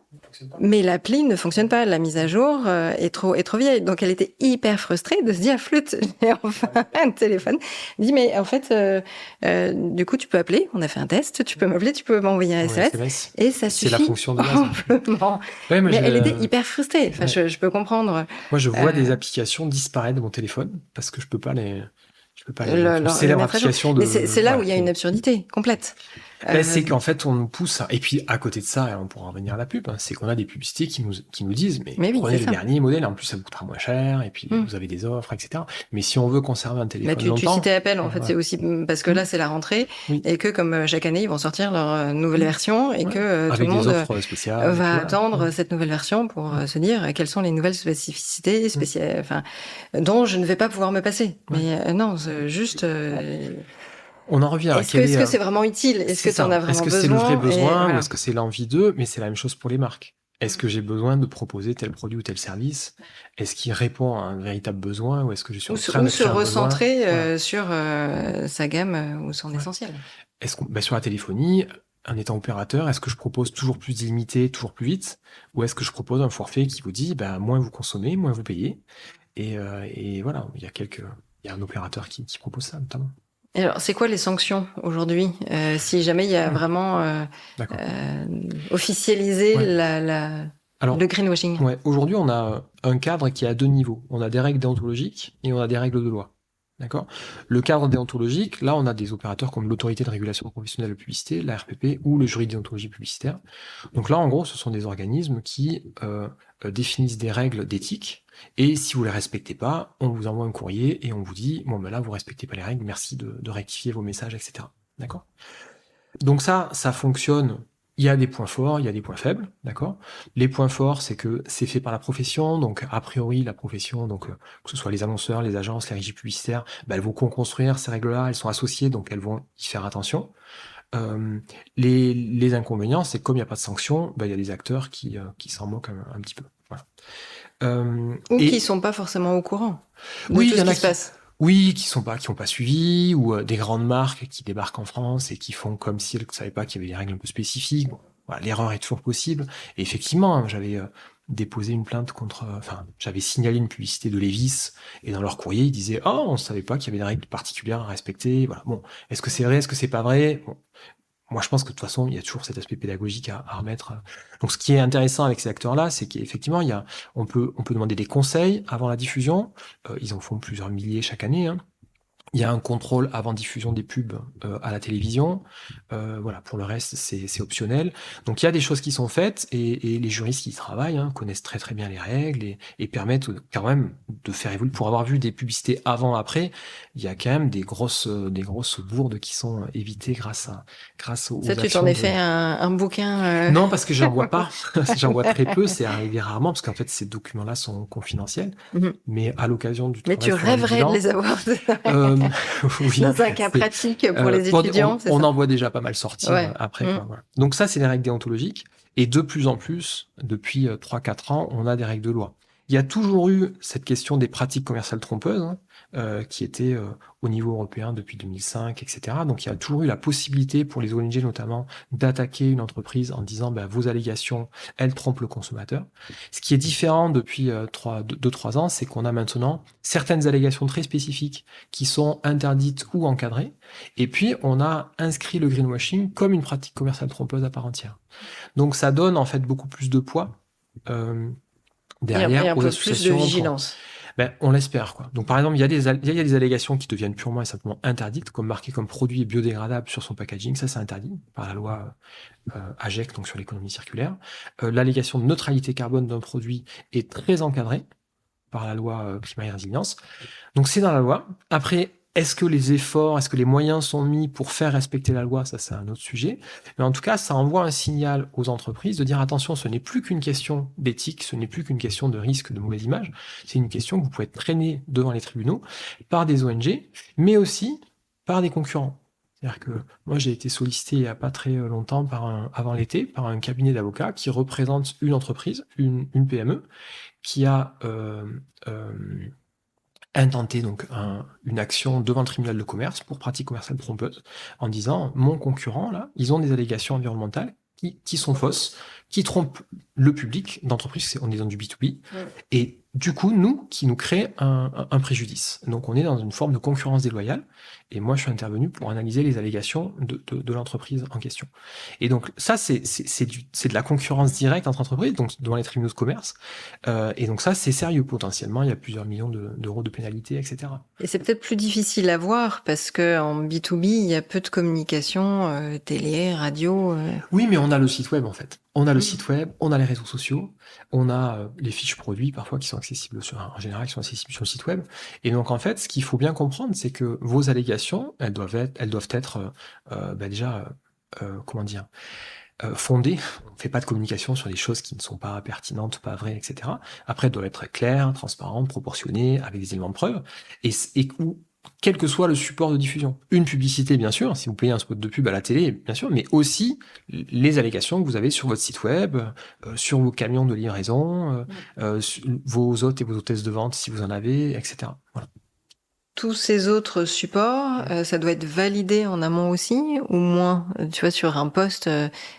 mais l'appli ne fonctionne pas. La mise à jour est trop vieille. Donc, elle était hyper frustrée de se dire, flûte, j'ai enfin un téléphone. Elle dit, mais en fait, du coup, tu peux appeler. On a fait un test. Tu peux m'appeler, tu peux m'envoyer un SMS. Et ça suffit. C'est la fonction de base. Ouais, mais elle était hyper frustrée. Enfin, je peux comprendre. Moi, je vois des applications disparaître de mon téléphone parce que je peux pas les célèbre application de. Mais c'est là où il y a une absurdité complète. C'est qu'en fait, on nous pousse. Et puis, à côté de ça, et on pourra en revenir à la pub, c'est qu'on a des publicités qui nous disent, mais oui, prenez le dernier modèle, et en plus, ça vous coûtera moins cher, et puis vous avez des offres, etc. Mais si on veut conserver un téléphone longtemps... Tu citais Apple, en fait, c'est aussi parce que là, c'est la rentrée, et que comme chaque année, ils vont sortir leur nouvelle version, et que tout le monde va attendre cette nouvelle version pour se dire quelles sont les nouvelles spécificités, dont je ne vais pas pouvoir me passer. Mais non, c'est juste... On en revient à est-ce que c'est vraiment utile? Est-ce que tu en as vraiment besoin? Est-ce que c'est le vrai besoin ou est-ce que c'est l'envie d'eux? Mais c'est la même chose pour les marques. Est-ce que j'ai besoin de proposer tel produit ou tel service? Est-ce qu'il répond à un véritable besoin ou est-ce que je suis en train de faire un besoin? Ou se recentrer sur sa gamme ou son essentiel. Est-ce sur la téléphonie, en étant opérateur, est-ce que je propose toujours plus illimité, toujours plus vite? Ou est-ce que je propose un forfait qui vous dit, moins vous consommez, moins vous payez? Et voilà, il y a un opérateur qui propose ça, notamment. Et alors, c'est quoi les sanctions aujourd'hui si jamais il y a vraiment officialisé le greenwashing? Aujourd'hui, on a un cadre qui est à 2 niveaux. On a des règles déontologiques et on a des règles de loi. D'accord. Le cadre déontologique, là, on a des opérateurs comme l'autorité de régulation professionnelle de publicité, la RPP, ou le jury de déontologie publicitaire. Donc là, en gros, ce sont des organismes qui définissent des règles d'éthique. Et si vous les respectez pas, on vous envoie un courrier et on vous dit, là, vous respectez pas les règles, merci de rectifier vos messages, etc. D'accord. Donc ça fonctionne. Il y a des points forts, il y a des points faibles, d'accord. Les points forts, c'est que c'est fait par la profession, donc a priori la profession, donc que ce soit les annonceurs, les agences, les régies publicitaires, elles vont co-construire ces règles-là, elles sont associées, donc elles vont y faire attention. Les inconvénients, c'est que comme il n'y a pas de sanction, il y a des acteurs qui s'en moquent un petit peu. Voilà. Ou qui sont pas forcément au courant de tout ce qui se passe. Oui, qui ont pas suivi, ou des grandes marques qui débarquent en France et qui font comme si elles ne savaient pas qu'il y avait des règles un peu spécifiques. Bon, voilà, l'erreur est toujours possible. Et effectivement, j'avais déposé une plainte j'avais signalé une publicité de Levi's et dans leur courrier, ils disaient « Oh, on ne savait pas qu'il y avait des règles particulières à respecter. » Voilà. Bon, est-ce que c'est vrai, est-ce que c'est pas vrai? Bon. Moi, je pense que de toute façon, il y a toujours cet aspect pédagogique à remettre. Donc, ce qui est intéressant avec ces acteurs-là, c'est qu'effectivement, on peut demander des conseils avant la diffusion. Ils en font plusieurs milliers chaque année. Il y a un contrôle avant diffusion des pubs à la télévision. Voilà, pour le reste, c'est optionnel. Donc, il y a des choses qui sont faites et les juristes qui y travaillent connaissent très très bien les règles et permettent quand même de faire évoluer. Pour avoir vu des publicités avant, après, il y a quand même des grosses bourdes qui sont évitées grâce aux ça, tu t'en es fait un bouquin Non, parce que j'en vois pas. J'en vois très peu. C'est arrivé rarement parce qu'en fait, ces documents-là sont confidentiels. Mais à l'occasion du travail... Mais tu rêverais de les avoir oui, dans un cas pratique pour les étudiants. On en voit déjà pas mal sortir après. Voilà. Donc ça, c'est les règles déontologiques. Et de plus en plus, depuis 3-4 ans, on a des règles de loi. Il y a toujours eu cette question des pratiques commerciales trompeuses, qui était au niveau européen depuis 2005, etc. Donc il y a toujours eu la possibilité pour les ONG notamment d'attaquer une entreprise en disant vos allégations, elles trompent le consommateur. Ce qui est différent depuis 2-3 ans, c'est qu'on a maintenant certaines allégations très spécifiques qui sont interdites ou encadrées, et puis on a inscrit le greenwashing comme une pratique commerciale trompeuse à part entière. Donc ça donne en fait beaucoup plus de poids derrière et un aux peu associations. plus de vigilance. On l'espère, quoi. Donc, par exemple, il y a des allégations qui deviennent purement et simplement interdites, comme marqué comme produit biodégradable sur son packaging. Ça, c'est interdit par la loi AGEC, donc sur l'économie circulaire. L'allégation de neutralité carbone d'un produit est très encadrée par la loi climat et résilience. Donc, c'est dans la loi. Après, est-ce que les moyens sont mis pour faire respecter la loi? Ça, c'est un autre sujet. Mais en tout cas, ça envoie un signal aux entreprises de dire attention, ce n'est plus qu'une question d'éthique, ce n'est plus qu'une question de risque de mauvaise image. C'est une question que vous pouvez être traîné devant les tribunaux par des ONG, mais aussi par des concurrents. C'est-à-dire que moi, j'ai été sollicité il n'y a pas très longtemps, avant l'été, par un cabinet d'avocats qui représente une entreprise, une PME, qui a intenté donc une action devant le tribunal de commerce pour pratique commerciale trompeuse en disant mon concurrent là, ils ont des allégations environnementales qui sont fausses, qui trompent le public d'entreprise, on est dans du B2B, et du coup qui nous crée un préjudice. Donc on est dans une forme de concurrence déloyale, et moi je suis intervenu pour analyser les allégations de l'entreprise en question. Et donc ça c'est de la concurrence directe entre entreprises, donc devant les tribunaux de commerce, et donc ça c'est sérieux potentiellement, il y a plusieurs millions d'euros de pénalités, etc. Et c'est peut-être plus difficile à voir parce que en B2B, il y a peu de communication, télé, radio. Oui, mais on a le site web en fait. On a le site web, on a les réseaux sociaux, on a les fiches produits parfois qui sont accessibles en général, qui sont accessibles sur le site web. Et donc en fait, ce qu'il faut bien comprendre, c'est que vos allégations, elles doivent être fondées. On ne fait pas de communication sur des choses qui ne sont pas pertinentes, pas vraies, etc. Après, elles doivent être claires, transparentes, proportionnées, avec des éléments de preuve, et quel que soit le support de diffusion. Une publicité, bien sûr, si vous payez un spot de pub à la télé, bien sûr, mais aussi les allégations que vous avez sur votre site web, sur vos camions de livraison, vos hôtes et vos hôtesses de vente, si vous en avez, etc. Voilà. Tous ces autres supports, ça doit être validé en amont aussi, ou moins, tu vois, sur un poste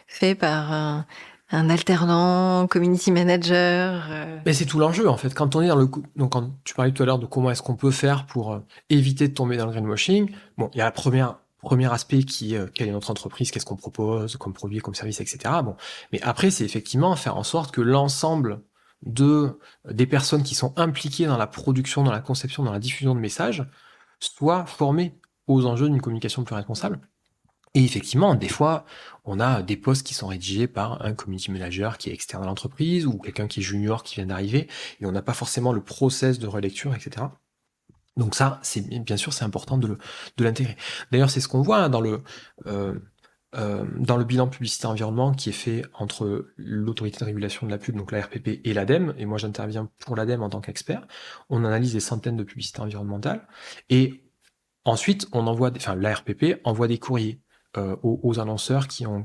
fait par un alternant, community manager. Mais c'est tout l'enjeu, en fait. Quand on est donc quand tu parlais tout à l'heure de comment est-ce qu'on peut faire pour éviter de tomber dans le greenwashing, bon, il y a premier aspect quelle est notre entreprise, qu'est-ce qu'on propose comme produit, comme service, etc. Bon, mais après, c'est effectivement faire en sorte que l'ensemble des personnes qui sont impliquées dans la production, dans la conception, dans la diffusion de messages soient formées aux enjeux d'une communication plus responsable. Et effectivement, des fois, on a des postes qui sont rédigés par un community manager qui est externe à l'entreprise ou quelqu'un qui est junior qui vient d'arriver et on n'a pas forcément le process de relecture, etc. Donc ça, bien sûr, c'est important de l'intégrer. D'ailleurs, c'est ce qu'on voit dans le bilan publicité environnement qui est fait entre l'autorité de régulation de la pub, donc la RPP, et l'ADEME, et moi j'interviens pour l'ADEME en tant qu'expert. On analyse des centaines de publicités environnementales et ensuite la RPP envoie des courriers aux annonceurs qui ont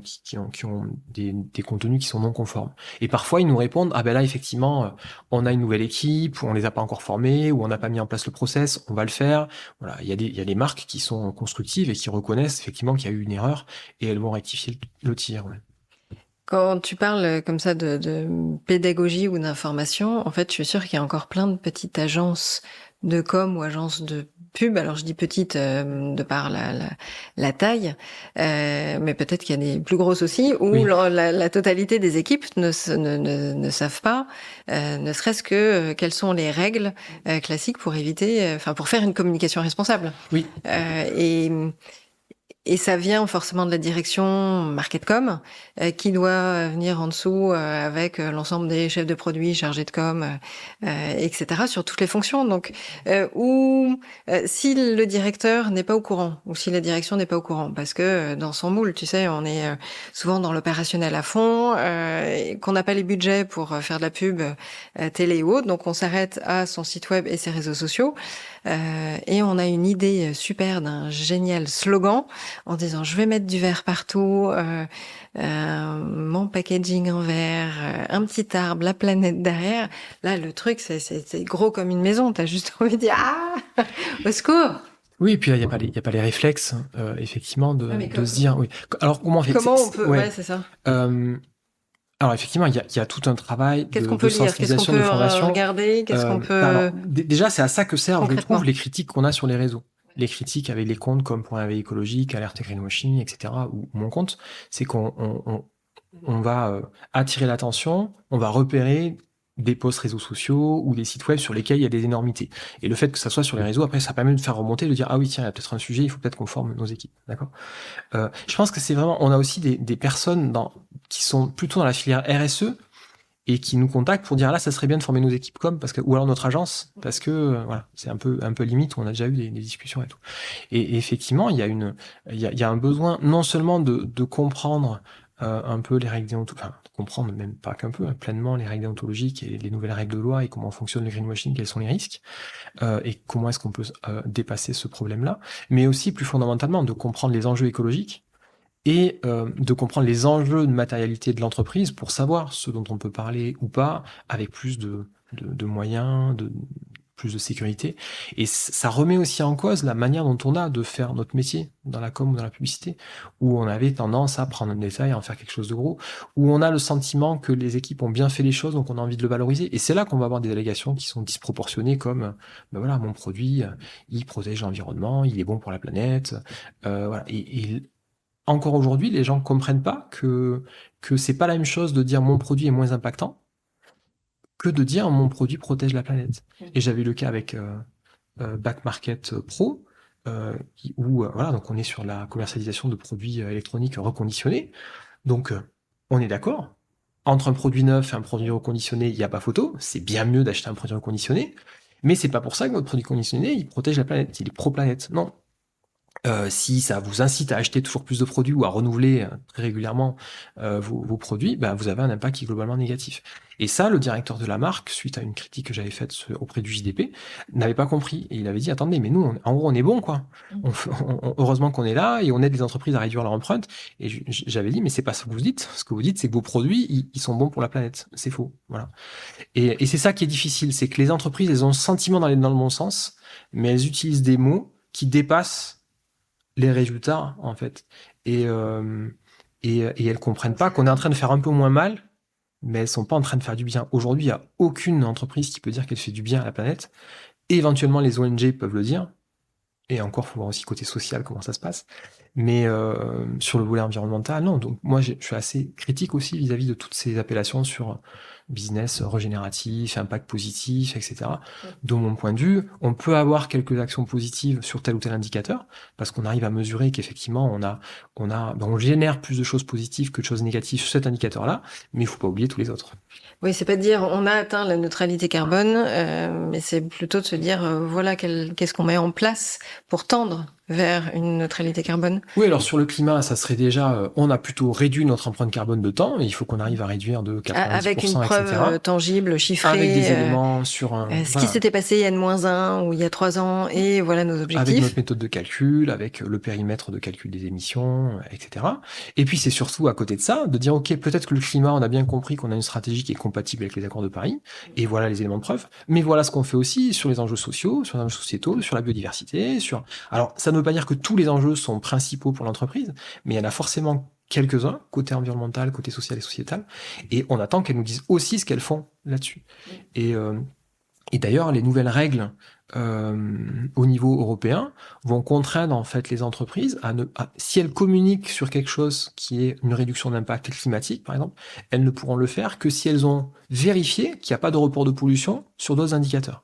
des contenus qui sont non conformes. Et parfois, ils nous répondent, ah ben là, effectivement, on a une nouvelle équipe, ou on les a pas encore formés, ou on n'a pas mis en place le process, on va le faire. Voilà, il y a des marques qui sont constructives et qui reconnaissent effectivement qu'il y a eu une erreur et elles vont rectifier le tir. Ouais. Quand tu parles comme ça de pédagogie ou d'information, en fait, je suis sûre qu'il y a encore plein de petites agences de com ou agences de pub. Alors je dis petite de par la taille, mais peut-être qu'il y a des plus grosses aussi où Oui. la totalité des équipes ne savent pas, ne serait-ce que quelles sont les règles classiques pour éviter, pour faire une communication responsable. Oui. Et ça vient forcément de la direction Marketcom, qui doit venir en dessous avec l'ensemble des chefs de produits chargés de com, etc. sur toutes les fonctions. Donc, si le directeur n'est pas au courant, ou si la direction n'est pas au courant, parce que dans son moule, tu sais, on est souvent dans l'opérationnel à fond, qu'on n'a pas les budgets pour faire de la pub télé ou autre, donc on s'arrête à son site web et ses réseaux sociaux. et on a une idée super d'un génial slogan en disant je vais mettre du verre partout, mon packaging en verre, un petit arbre, la planète derrière. Là, le truc, c'est gros comme une maison. T'as juste envie de dire ah, au secours. Oui, et puis là, il y a pas les réflexes, effectivement, de se dire, oui. Alors, comment on fait? Comment on peut, ouais. ouais, c'est ça. Alors, effectivement, il y a tout un travail Qu'est-ce qu'on de peut lire? Qu'est-ce qu'on sensibilisation, de peut formation. regarder? Qu'est-ce qu'on peut... Alors, déjà, c'est à ça que servent, je concrètement. trouve, les critiques qu'on a sur les réseaux. Les critiques avec les comptes comme Pour un éveil écologique, Alerte Greenwashing, etc., ou mon compte, c'est qu'on va attirer l'attention, on va repérer des posts réseaux sociaux ou des sites web sur lesquels il y a des énormités. Et le fait que ça soit sur les réseaux, après, ça permet de faire remonter, de dire, ah oui, tiens, il y a peut-être un sujet, il faut peut-être qu'on forme nos équipes. D'accord? Je pense que c'est vraiment, on a aussi des personnes qui sont plutôt dans la filière RSE et qui nous contactent pour dire, là, ça serait bien de former nos équipes ou alors notre agence, parce que, voilà, c'est un peu limite, on a déjà eu des discussions et tout. Et effectivement, il y a un besoin non seulement de comprendre un peu les règles déontologiques, enfin, comprendre même pas qu'un peu, pleinement les règles déontologiques et les nouvelles règles de loi et comment fonctionne le greenwashing, quels sont les risques, et comment est-ce qu'on peut dépasser ce problème-là, mais aussi plus fondamentalement de comprendre les enjeux écologiques et de comprendre les enjeux de matérialité de l'entreprise pour savoir ce dont on peut parler ou pas avec plus de moyens, plus de sécurité. Et ça remet aussi en cause la manière dont on a de faire notre métier dans la com ou dans la publicité, où on avait tendance à prendre un détail, à en faire quelque chose de gros, où on a le sentiment que les équipes ont bien fait les choses, donc on a envie de le valoriser. Et c'est là qu'on va avoir des allégations qui sont disproportionnées, comme ben voilà, mon produit, il protège l'environnement, il est bon pour la planète, voilà. Et encore aujourd'hui, les gens comprennent pas que c'est pas la même chose de dire mon produit est moins impactant que de dire mon produit protège la planète. Et j'avais eu le cas avec Back Market Pro, où voilà, donc on est sur la commercialisation de produits électroniques reconditionnés. Donc on est d'accord. Entre un produit neuf et un produit reconditionné, il n'y a pas photo. C'est bien mieux d'acheter un produit reconditionné. Mais c'est pas pour ça que votre produit conditionné, il protège la planète, il est pro-planète. Non, si ça vous incite à acheter toujours plus de produits ou à renouveler très régulièrement vos produits, bah, vous avez un impact qui est globalement négatif. Et ça, le directeur de la marque, suite à une critique que j'avais faite auprès du JDP, n'avait pas compris. Et il avait dit, attendez, mais nous, en gros, on est bon, quoi. Heureusement qu'on est là et on aide les entreprises à réduire leur empreinte. Et j'avais dit, mais c'est pas ce que vous dites. Ce que vous dites, c'est que vos produits, ils sont bons pour la planète. C'est faux. Voilà. Et c'est ça qui est difficile, c'est que les entreprises, elles ont le sentiment d'aller dans le bon sens, mais elles utilisent des mots qui dépassent les résultats, en fait. Et elles comprennent pas qu'on est en train de faire un peu moins mal, mais elles sont pas en train de faire du bien. Aujourd'hui, il y a aucune entreprise qui peut dire qu'elle fait du bien à la planète. Et éventuellement, les ONG peuvent le dire. Et encore, faut voir aussi côté social comment ça se passe. Mais sur le volet environnemental, non. Donc moi, je suis assez critique aussi vis-à-vis de toutes ces appellations sur business régénératif, impact positif, etc. De mon point de vue, on peut avoir quelques actions positives sur tel ou tel indicateur, parce qu'on arrive à mesurer qu'effectivement, on génère plus de choses positives que de choses négatives sur cet indicateur-là, mais il faut pas oublier tous les autres. Oui, c'est pas de dire on a atteint la neutralité carbone, mais c'est plutôt de se dire voilà qu'est-ce qu'on met en place pour tendre vers une neutralité carbone. Oui, alors sur le climat, ça serait déjà, on a plutôt réduit notre empreinte carbone de temps, et il faut qu'on arrive à réduire de 90%, avec une preuve etc. Tangible, chiffrée. Avec des éléments sur un... ce qui s'était passé il y a N-1 ou il y a 3 ans, et voilà nos objectifs. Avec notre méthode de calcul, avec le périmètre de calcul des émissions, etc. Et puis c'est surtout à côté de ça, de dire, ok, peut-être que le climat, on a bien compris qu'on a une stratégie qui est compatible avec les accords de Paris, et voilà les éléments de preuve, mais voilà ce qu'on fait aussi sur les enjeux sociaux, sur les enjeux sociétaux, sur la biodiversité, sur... Alors, ça ne veut pas dire que tous les enjeux sont principaux pour l'entreprise, mais il y en a forcément quelques-uns, côté environnemental, côté social et sociétal, et on attend qu'elles nous disent aussi ce qu'elles font là-dessus. Et d'ailleurs, les nouvelles règles au niveau européen vont contraindre en fait les entreprises si elles communiquent sur quelque chose qui est une réduction d'impact climatique, par exemple, elles ne pourront le faire que si elles ont vérifié qu'il n'y a pas de report de pollution sur d'autres indicateurs.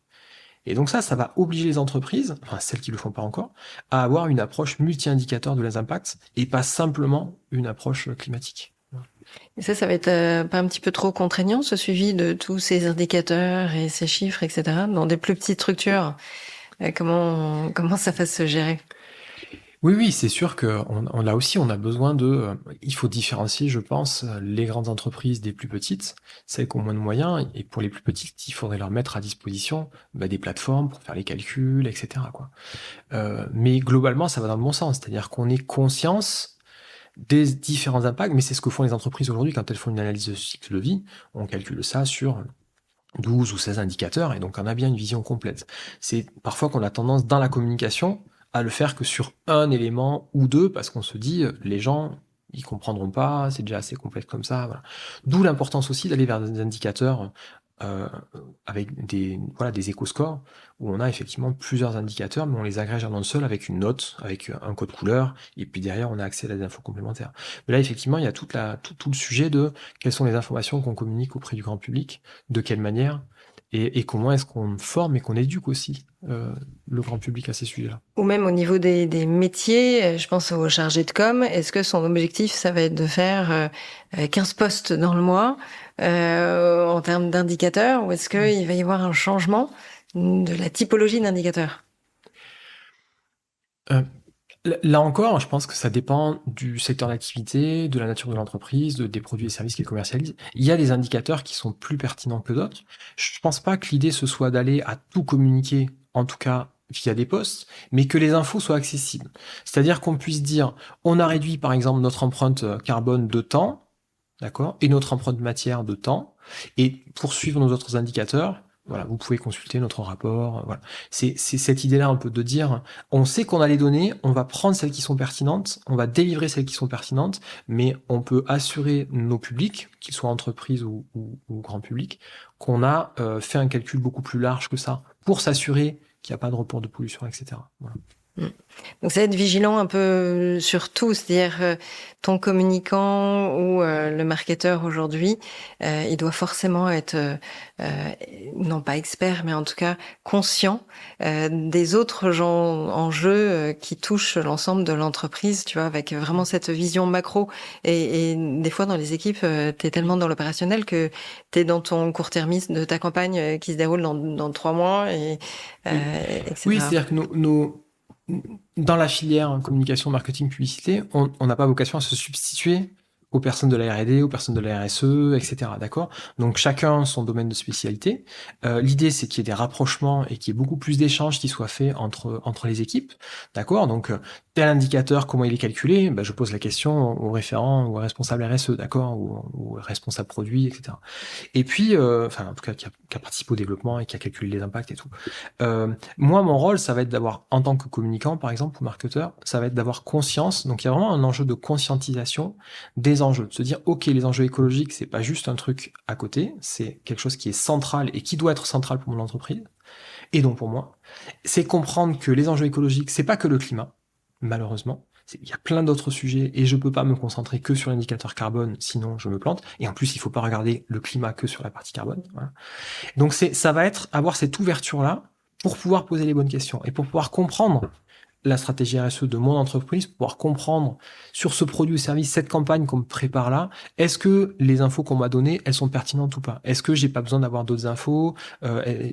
Et donc ça va obliger les entreprises, enfin celles qui ne le font pas encore, à avoir une approche multi-indicateur de les impacts et pas simplement une approche climatique. Et ça va être pas un petit peu trop contraignant, ce suivi de tous ces indicateurs et ces chiffres, etc., dans des plus petites structures. Comment ça va se gérer? Oui, oui, c'est sûr qu'on là aussi, on a besoin il faut différencier, je pense, les grandes entreprises des plus petites, celles qui ont moins de moyens. Et pour les plus petites, il faudrait leur mettre à disposition des plateformes pour faire les calculs, etc., quoi. Mais globalement, ça va dans le bon sens, c'est-à-dire qu'on ait conscience des différents impacts, mais c'est ce que font les entreprises aujourd'hui quand elles font une analyse de cycle de vie. On calcule ça sur 12 ou 16 indicateurs, et donc on a bien une vision complète. C'est parfois qu'on a tendance dans la communication à le faire que sur un élément ou deux, parce qu'on se dit, les gens, ils comprendront pas, c'est déjà assez complexe comme ça. Voilà. D'où l'importance aussi d'aller vers des indicateurs euh, avec des éco-scores, où on a effectivement plusieurs indicateurs, mais on les agrège en un seul avec une note, avec un code couleur, et puis derrière, on a accès à des infos complémentaires. Mais là, effectivement, il y a tout le sujet de quelles sont les informations qu'on communique auprès du grand public, de quelle manière, et comment est-ce qu'on forme et qu'on éduque aussi le grand public à ces sujets-là. Ou même au niveau des métiers, je pense au chargé de com, est-ce que son objectif, ça va être de faire 15 postes dans le mois en termes d'indicateurs, ou est-ce qu'il va y avoir un changement de la typologie d'indicateurs? Euh, Là encore, je pense que ça dépend du secteur d'activité, de la nature de l'entreprise, des produits et services qu'ils commercialisent. Il y a des indicateurs qui sont plus pertinents que d'autres. Je pense pas que l'idée ce soit d'aller à tout communiquer, en tout cas via des posts, mais que les infos soient accessibles. C'est-à-dire qu'on puisse dire, on a réduit par exemple notre empreinte carbone de temps, d'accord, et notre empreinte matière de temps, et pour suivre nos autres indicateurs, voilà, vous pouvez consulter notre rapport. Voilà. C'est cette idée-là un peu de dire, on sait qu'on a les données, on va prendre celles qui sont pertinentes, on va délivrer celles qui sont pertinentes, mais on peut assurer nos publics, qu'ils soient entreprises ou grand public, qu'on a fait un calcul beaucoup plus large que ça, pour s'assurer qu'il n'y a pas de report de pollution, etc. Voilà. Donc c'est être vigilant un peu sur tout, c'est-à-dire ton communicant ou le marketeur aujourd'hui, il doit forcément être, non pas expert, mais en tout cas conscient des autres gens en jeu qui touchent l'ensemble de l'entreprise, tu vois, avec vraiment cette vision macro. Et des fois dans les équipes, t'es tellement dans l'opérationnel que t'es dans ton court-termisme de ta campagne qui se déroule dans 3 mois, Oui, etc. oui, c'est-à-dire que dans la filière communication, marketing, publicité, on n'a pas vocation à se substituer aux personnes de la R&D, aux personnes de la RSE, etc. D'accord? Donc chacun son domaine de spécialité. L'idée, c'est qu'il y ait des rapprochements et qu'il y ait beaucoup plus d'échanges qui soient faits entre les équipes. D'accord? Donc tel indicateur, comment il est calculé? Je pose la question au référent ou au responsable RSE, d'accord? Ou au responsable produit, etc. Et puis, enfin en tout cas qui a participé au développement et qui a calculé les impacts et tout. Moi, mon rôle, ça va être d'avoir, en tant que communicant, par exemple, ou marketeur, ça va être d'avoir conscience. Donc, il y a vraiment un enjeu de conscientisation des enjeux. De se dire, OK, les enjeux écologiques, c'est pas juste un truc à côté, c'est quelque chose qui est central et qui doit être central pour mon entreprise, et donc pour moi. C'est comprendre que les enjeux écologiques, c'est pas que le climat, malheureusement. Il y a plein d'autres sujets et je peux pas me concentrer que sur l'indicateur carbone, sinon je me plante. Et en plus, il faut pas regarder le climat que sur la partie carbone. Voilà. Donc ça va être avoir cette ouverture-là pour pouvoir poser les bonnes questions et pour pouvoir comprendre la stratégie RSE de mon entreprise, pour pouvoir comprendre sur ce produit ou service, cette campagne qu'on me prépare là, est-ce que les infos qu'on m'a données, elles sont pertinentes ou pas? Est-ce que j'ai pas besoin d'avoir d'autres infos?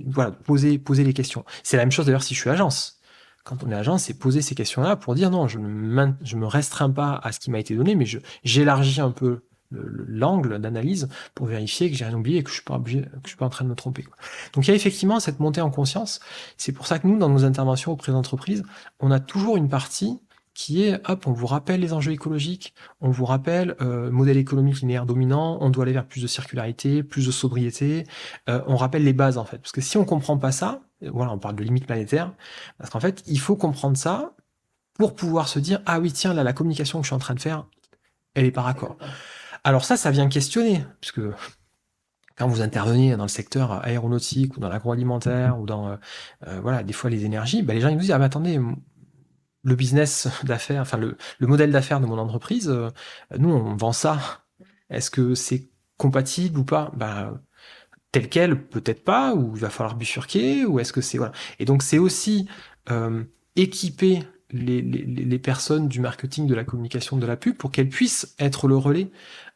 Voilà, poser les questions. C'est la même chose d'ailleurs si je suis agence. Quand on est agence, c'est poser ces questions-là pour dire non, je me restreins pas à ce qui m'a été donné, mais j'élargis un peu l'angle d'analyse pour vérifier que j'ai rien oublié et que je suis pas obligé, que je suis pas en train de me tromper, quoi. Donc il y a effectivement cette montée en conscience. C'est pour ça que nous, dans nos interventions auprès d'entreprises, on a toujours une partie qui est, hop, on vous rappelle les enjeux écologiques, on vous rappelle modèle économique linéaire dominant, on doit aller vers plus de circularité, plus de sobriété, on rappelle les bases en fait. Parce que si on comprend pas ça, voilà, on parle de limite planétaire, parce qu'en fait, il faut comprendre ça pour pouvoir se dire, ah oui, tiens, là, la communication que je suis en train de faire, elle est par raccord. Alors ça vient questionner, puisque quand vous intervenez dans le secteur aéronautique ou dans l'agroalimentaire ou dans voilà, des fois les énergies, les gens ils nous disent ah mais attendez, le business d'affaires, enfin le modèle d'affaires de mon entreprise, nous on vend ça. Est-ce que c'est compatible ou pas? Tel quel, peut-être pas, ou il va falloir bifurquer, ou est-ce que c'est voilà. Et donc c'est aussi équiper les personnes du marketing, de la communication, de la pub pour qu'elles puissent être le relais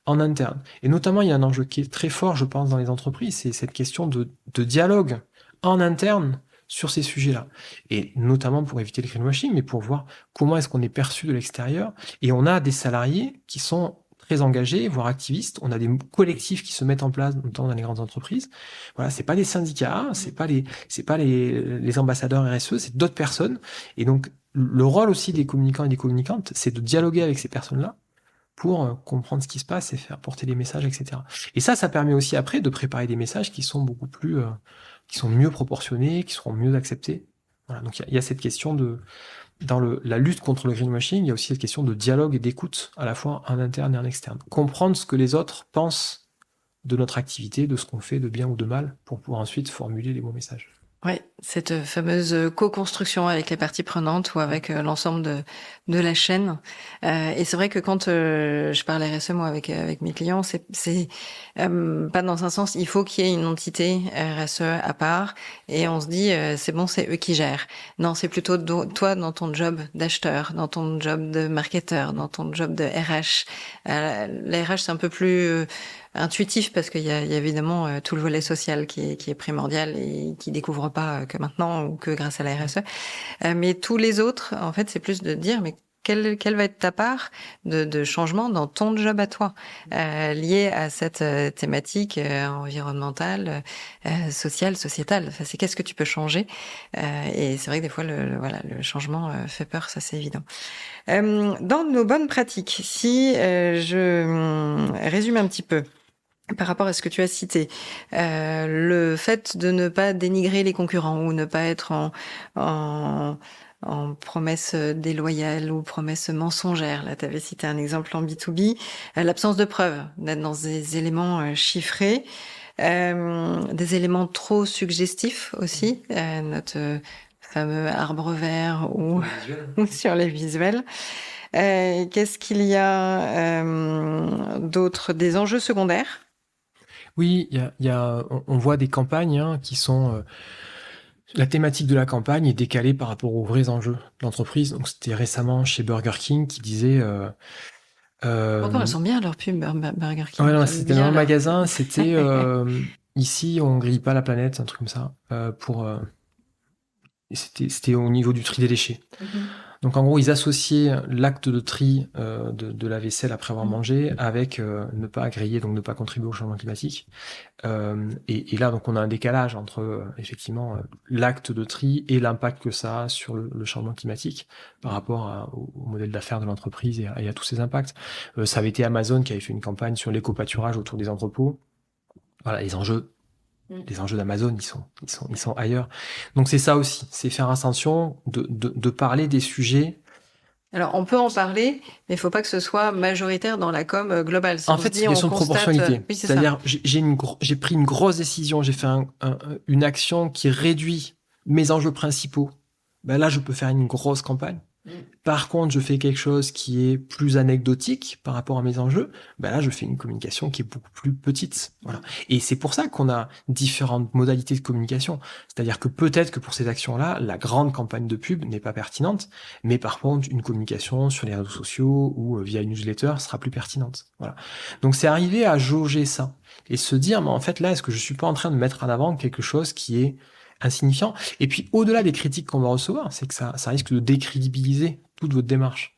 en interne. Et notamment, il y a un enjeu qui est très fort, je pense, dans les entreprises, c'est cette question de dialogue en interne sur ces sujets-là. Et notamment pour éviter le greenwashing, mais pour voir comment est-ce qu'on est perçu de l'extérieur. Et on a des salariés qui sont très engagés, voire activistes. On a des collectifs qui se mettent en place, notamment dans les grandes entreprises. Voilà, c'est pas des syndicats, c'est pas les ambassadeurs RSE, c'est d'autres personnes. Et donc, le rôle aussi des communicants et des communicantes, c'est de dialoguer avec ces personnes-là pour comprendre ce qui se passe et faire porter des messages, etc. Et ça permet aussi après de préparer des messages qui sont beaucoup plus, qui sont mieux proportionnés, qui seront mieux acceptés. Voilà, donc il y a cette question dans la lutte contre le greenwashing, il y a aussi cette question de dialogue et d'écoute, à la fois en interne et en externe. Comprendre ce que les autres pensent de notre activité, de ce qu'on fait de bien ou de mal, pour pouvoir ensuite formuler les bons messages. Oui, cette fameuse co-construction avec les parties prenantes ou avec l'ensemble de la chaîne. Et c'est vrai que quand je parle RSE, moi, avec mes clients, c'est pas dans un sens, il faut qu'il y ait une entité RSE à part et on se dit, c'est bon, c'est eux qui gèrent. Non, c'est plutôt toi dans ton job d'acheteur, dans ton job de marketeur, dans ton job de RH. La RH, c'est un peu plus intuitif parce qu'il y a évidemment tout le volet social qui est primordial et qui découvre pas que maintenant ou que grâce à la RSE. Mais tous les autres, en fait, c'est plus de dire mais quelle va être ta part de changement dans ton job à toi lié à cette thématique environnementale, sociale, sociétale. Enfin, c'est qu'est-ce que tu peux changer et c'est vrai que des fois le changement fait peur, ça c'est évident. Dans nos bonnes pratiques, si je résume un petit peu par rapport à ce que tu as cité, le fait de ne pas dénigrer les concurrents ou ne pas être en promesses déloyales ou promesses mensongères. Là, tu avais cité un exemple en B2B. L'absence de preuves, d'être dans des éléments chiffrés, des éléments trop suggestifs aussi, notre fameux arbre vert ou sur les visuels. Qu'est-ce qu'il y a d'autre? Des enjeux secondaires? Oui, on voit des campagnes qui sont... la thématique de la campagne est décalée par rapport aux vrais enjeux de l'entreprise. Donc, c'était récemment chez Burger King qui disait... Pourtant, elles sont bien leurs pubs, Burger King. Ouais, non, c'était dans le magasin, c'était... ici, on grille pas la planète, un truc comme ça. C'était au niveau du tri des déchets. Donc en gros, ils associaient l'acte de tri de la vaisselle après avoir mangé avec ne pas griller, donc ne pas contribuer au changement climatique. Et là, donc on a un décalage entre effectivement l'acte de tri et l'impact que ça a sur le changement climatique par rapport au modèle d'affaires de l'entreprise et à tous ces impacts. Ça avait été Amazon qui avait fait une campagne sur l'éco-pâturage autour des entrepôts. Voilà, les enjeux d'Amazon, ils sont ailleurs. Donc c'est ça aussi, c'est faire attention de parler des sujets. Alors on peut en parler, mais il faut pas que ce soit majoritaire dans la com globale. Si en fait, c'est une question de proportionnalité. Oui, c'est-à-dire, j'ai pris une grosse décision, j'ai fait une action qui réduit mes enjeux principaux. Ben là, je peux faire une grosse campagne. Par contre, je fais quelque chose qui est plus anecdotique par rapport à mes enjeux, ben là, je fais une communication qui est beaucoup plus petite. Voilà. Et c'est pour ça qu'on a différentes modalités de communication. C'est-à-dire que peut-être que pour ces actions-là, la grande campagne de pub n'est pas pertinente, mais par contre, une communication sur les réseaux sociaux ou via une newsletter sera plus pertinente. Voilà. Donc, c'est arriver à jauger ça et se dire, mais en fait, là, est-ce que je suis pas en train de mettre en avant quelque chose qui est insignifiant. Et puis, au-delà des critiques qu'on va recevoir, c'est que ça risque de décrédibiliser toute votre démarche.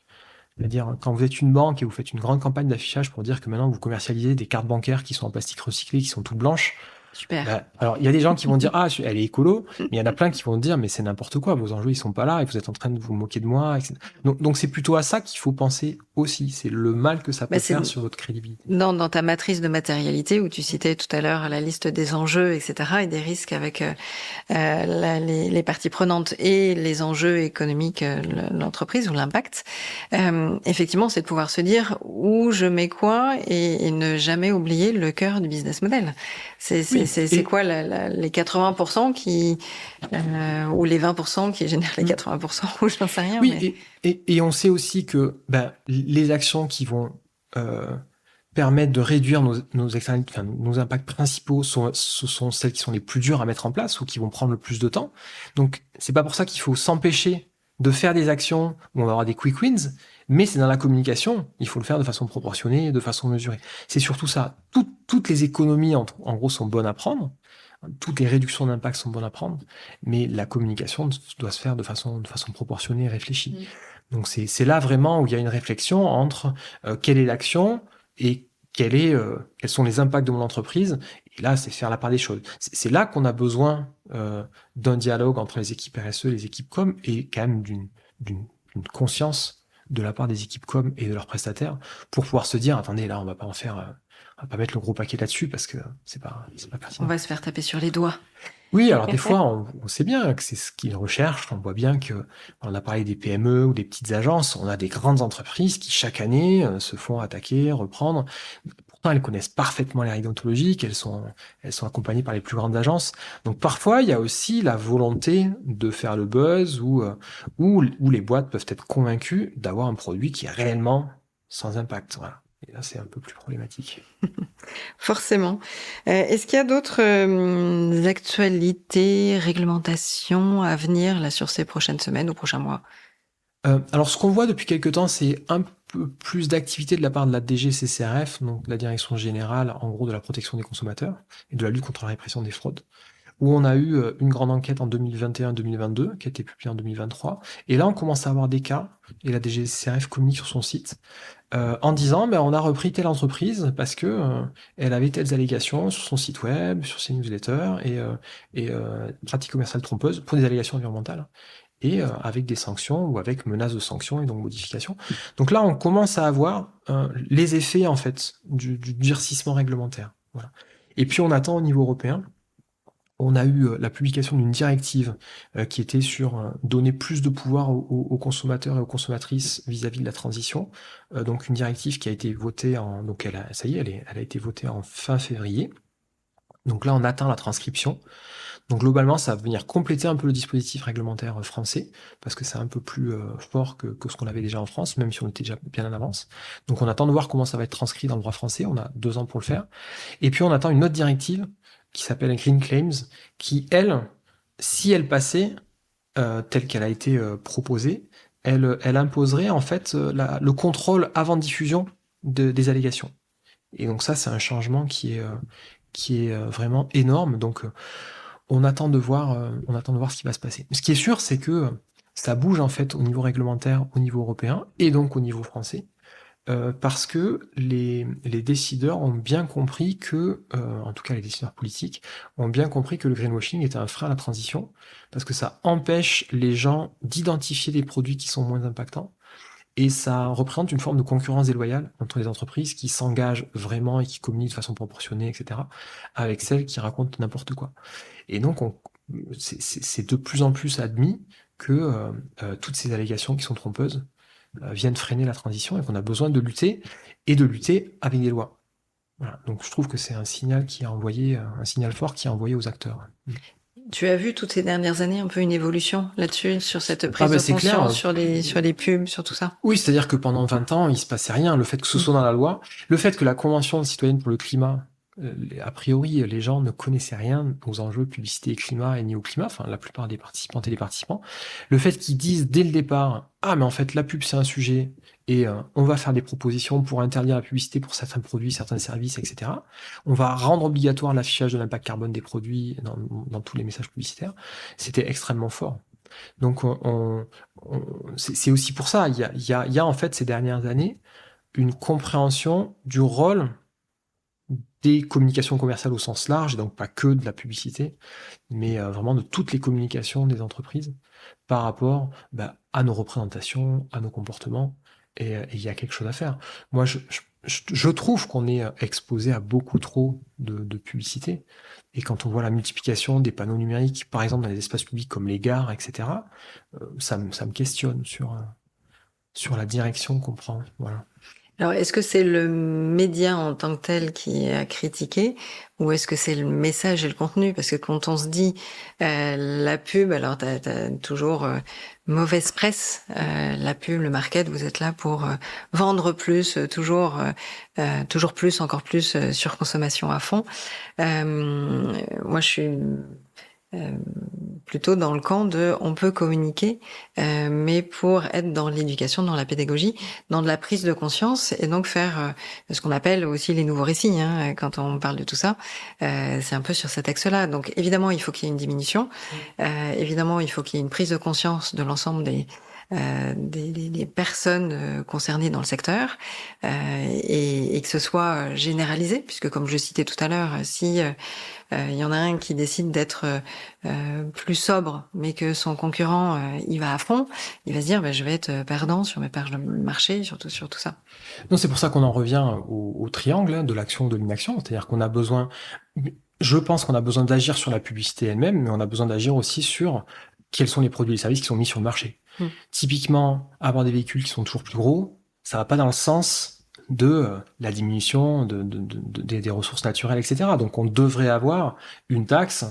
C'est-à-dire, quand vous êtes une banque et vous faites une grande campagne d'affichage pour dire que maintenant vous commercialisez des cartes bancaires qui sont en plastique recyclé, qui sont toutes blanches. Super. Alors, il y a des gens qui vont dire, ah, elle est écolo, mais il y en a plein qui vont dire, mais c'est n'importe quoi, vos enjeux, ils sont pas là et vous êtes en train de vous moquer de moi, etc. Donc c'est plutôt à ça qu'il faut penser aussi. C'est le mal que ça peut faire sur votre crédibilité. Dans ta matrice de matérialité, où tu citais tout à l'heure la liste des enjeux, etc., et des risques avec les parties prenantes et les enjeux économiques de l'entreprise ou l'impact, effectivement, c'est de pouvoir se dire où je mets quoi et ne jamais oublier le cœur du business model. C'est quoi les 80% qui ou les 20% qui génèrent les 80% ou j'en sais rien. Oui, mais... et on sait aussi que les actions qui vont permettre de réduire nos impacts principaux ce sont celles qui sont les plus dures à mettre en place ou qui vont prendre le plus de temps. Donc c'est pas pour ça qu'il faut s'empêcher de faire des actions où on va avoir des quick wins, mais c'est dans la communication, il faut le faire de façon proportionnée, de façon mesurée. C'est surtout ça. Toutes les économies, en gros, sont bonnes à prendre. toutes les réductions d'impact sont bonnes à prendre, mais la communication doit se faire de façon proportionnée et réfléchie. Donc c'est là vraiment où il y a une réflexion entre quelle est l'action et quels sont les impacts de mon entreprise. Et là, c'est faire la part des choses. C'est là qu'on a besoin d'un dialogue entre les équipes RSE et les équipes com, et quand même d'une conscience de la part des équipes com et de leurs prestataires pour pouvoir se dire, attendez, là, on va pas mettre le gros paquet là-dessus parce que c'est pas pertinent. On va se faire taper sur les doigts. Oui, alors des fois, on sait bien que c'est ce qu'ils recherchent. On voit bien que, on a parlé des PME ou des petites agences, on a des grandes entreprises qui, chaque année, se font attaquer, reprendre. Pourtant, elles connaissent parfaitement les règles déontologiques, elles sont accompagnées par les plus grandes agences. Donc parfois, il y a aussi la volonté de faire le buzz où les boîtes peuvent être convaincues d'avoir un produit qui est réellement sans impact. Voilà. Et là, c'est un peu plus problématique. Forcément. Est-ce qu'il y a d'autres actualités, réglementations à venir là, sur ces prochaines semaines ou prochains mois? Alors, ce qu'on voit depuis quelques temps, c'est un peu plus d'activité de la part de la DGCCRF, donc la Direction Générale, en gros, de la protection des consommateurs et de la lutte contre la répression des fraudes, où on a eu une grande enquête en 2021-2022, qui a été publiée en 2023. Et là, on commence à avoir des cas, et la DGCCRF communique sur son site, en disant, on a repris telle entreprise parce que elle avait telles allégations sur son site web, sur ses newsletters, et pratiques commerciales trompeuses pour des allégations environnementales, et avec des sanctions ou avec menaces de sanctions et donc modifications. Donc là, on commence à avoir les effets en fait du durcissement réglementaire. Voilà. Et puis on attend au niveau européen. On a eu la publication d'une directive qui était sur donner plus de pouvoir aux consommateurs et aux consommatrices vis-à-vis de la transition. Donc une directive qui a été votée donc elle a été votée en fin février. Donc là, on atteint la transcription. Donc globalement, ça va venir compléter un peu le dispositif réglementaire français, parce que c'est un peu plus fort que ce qu'on avait déjà en France, même si on était déjà bien en avance. Donc on attend de voir comment ça va être transcrit dans le droit français, on a 2 ans pour le faire. Et puis on attend une autre directive qui s'appelle Green Claims, qui, elle, si elle passait telle qu'elle a été proposée, elle imposerait en fait le contrôle avant diffusion des allégations. Et donc ça, c'est un changement qui est vraiment énorme. Donc on attend de voir ce qui va se passer. Ce qui est sûr, c'est que ça bouge en fait au niveau réglementaire, au niveau européen et donc au niveau français, parce que les décideurs ont bien compris que, en tout cas les décideurs politiques, ont bien compris que le greenwashing était un frein à la transition, parce que ça empêche les gens d'identifier des produits qui sont moins impactants, et ça représente une forme de concurrence déloyale entre les entreprises qui s'engagent vraiment et qui communiquent de façon proportionnée, etc., avec celles qui racontent n'importe quoi. Et donc, c'est de plus en plus admis que toutes ces allégations qui sont trompeuses viennent freiner la transition et qu'on a besoin de lutter, et de lutter avec des lois. Voilà. Donc je trouve que c'est un signal un signal fort qui est envoyé aux acteurs. Tu as vu toutes ces dernières années un peu une évolution là-dessus, sur cette prise de conscience, clair. sur les pubs, sur tout ça? Oui, c'est-à-dire que pendant 20 ans, il se passait rien. Le fait que ce soit dans la loi, le fait que la Convention citoyenne pour le climat, a priori, les gens ne connaissaient rien aux enjeux publicité et climat et ni au climat, enfin la plupart des participantes et des participants. Le fait qu'ils disent dès le départ, mais en fait la pub c'est un sujet et on va faire des propositions pour interdire la publicité pour certains produits, certains services, etc. On va rendre obligatoire l'affichage de l'impact carbone des produits dans tous les messages publicitaires. C'était extrêmement fort. Donc c'est aussi pour ça, il y a en fait ces dernières années une compréhension du rôle des communications commerciales au sens large, et donc pas que de la publicité, mais vraiment de toutes les communications des entreprises par rapport à nos représentations, à nos comportements, et il y a quelque chose à faire. Moi, je trouve qu'on est exposé à beaucoup trop de publicité, et quand on voit la multiplication des panneaux numériques, par exemple dans les espaces publics comme les gares, etc., ça me questionne sur la direction qu'on prend. Voilà. Alors, est-ce que c'est le média en tant que tel qui est à critiquer, ou est-ce que c'est le message et le contenu? Parce que quand on se dit la pub, alors t'as toujours mauvaise presse. La pub, le market, vous êtes là pour vendre plus, toujours plus, encore plus, surconsommation à fond. Moi, je suis plutôt dans le camp de on peut communiquer, mais pour être dans l'éducation, dans la pédagogie, dans de la prise de conscience et donc faire ce qu'on appelle aussi les nouveaux récits. Hein, quand on parle de tout ça, c'est un peu sur cet axe-là. Donc évidemment, il faut qu'il y ait une diminution. Évidemment, il faut qu'il y ait une prise de conscience de l'ensemble des personnes concernées dans le secteur et que ce soit généralisé, puisque comme je citais tout à l'heure, si il y en a un qui décide d'être plus sobre, mais que son concurrent y va à fond, il va se dire je vais être perdant sur mes pages de marché, surtout sur tout ça. Non, c'est pour ça qu'on en revient au triangle de l'action ou de l'inaction, c'est-à-dire qu'on a besoin, je pense qu'on a besoin d'agir sur la publicité elle-même, mais on a besoin d'agir aussi sur quels sont les produits et services qui sont mis sur le marché. Typiquement, avoir des véhicules qui sont toujours plus gros, ça va pas dans le sens de la diminution des ressources naturelles, etc. Donc on devrait avoir une taxe,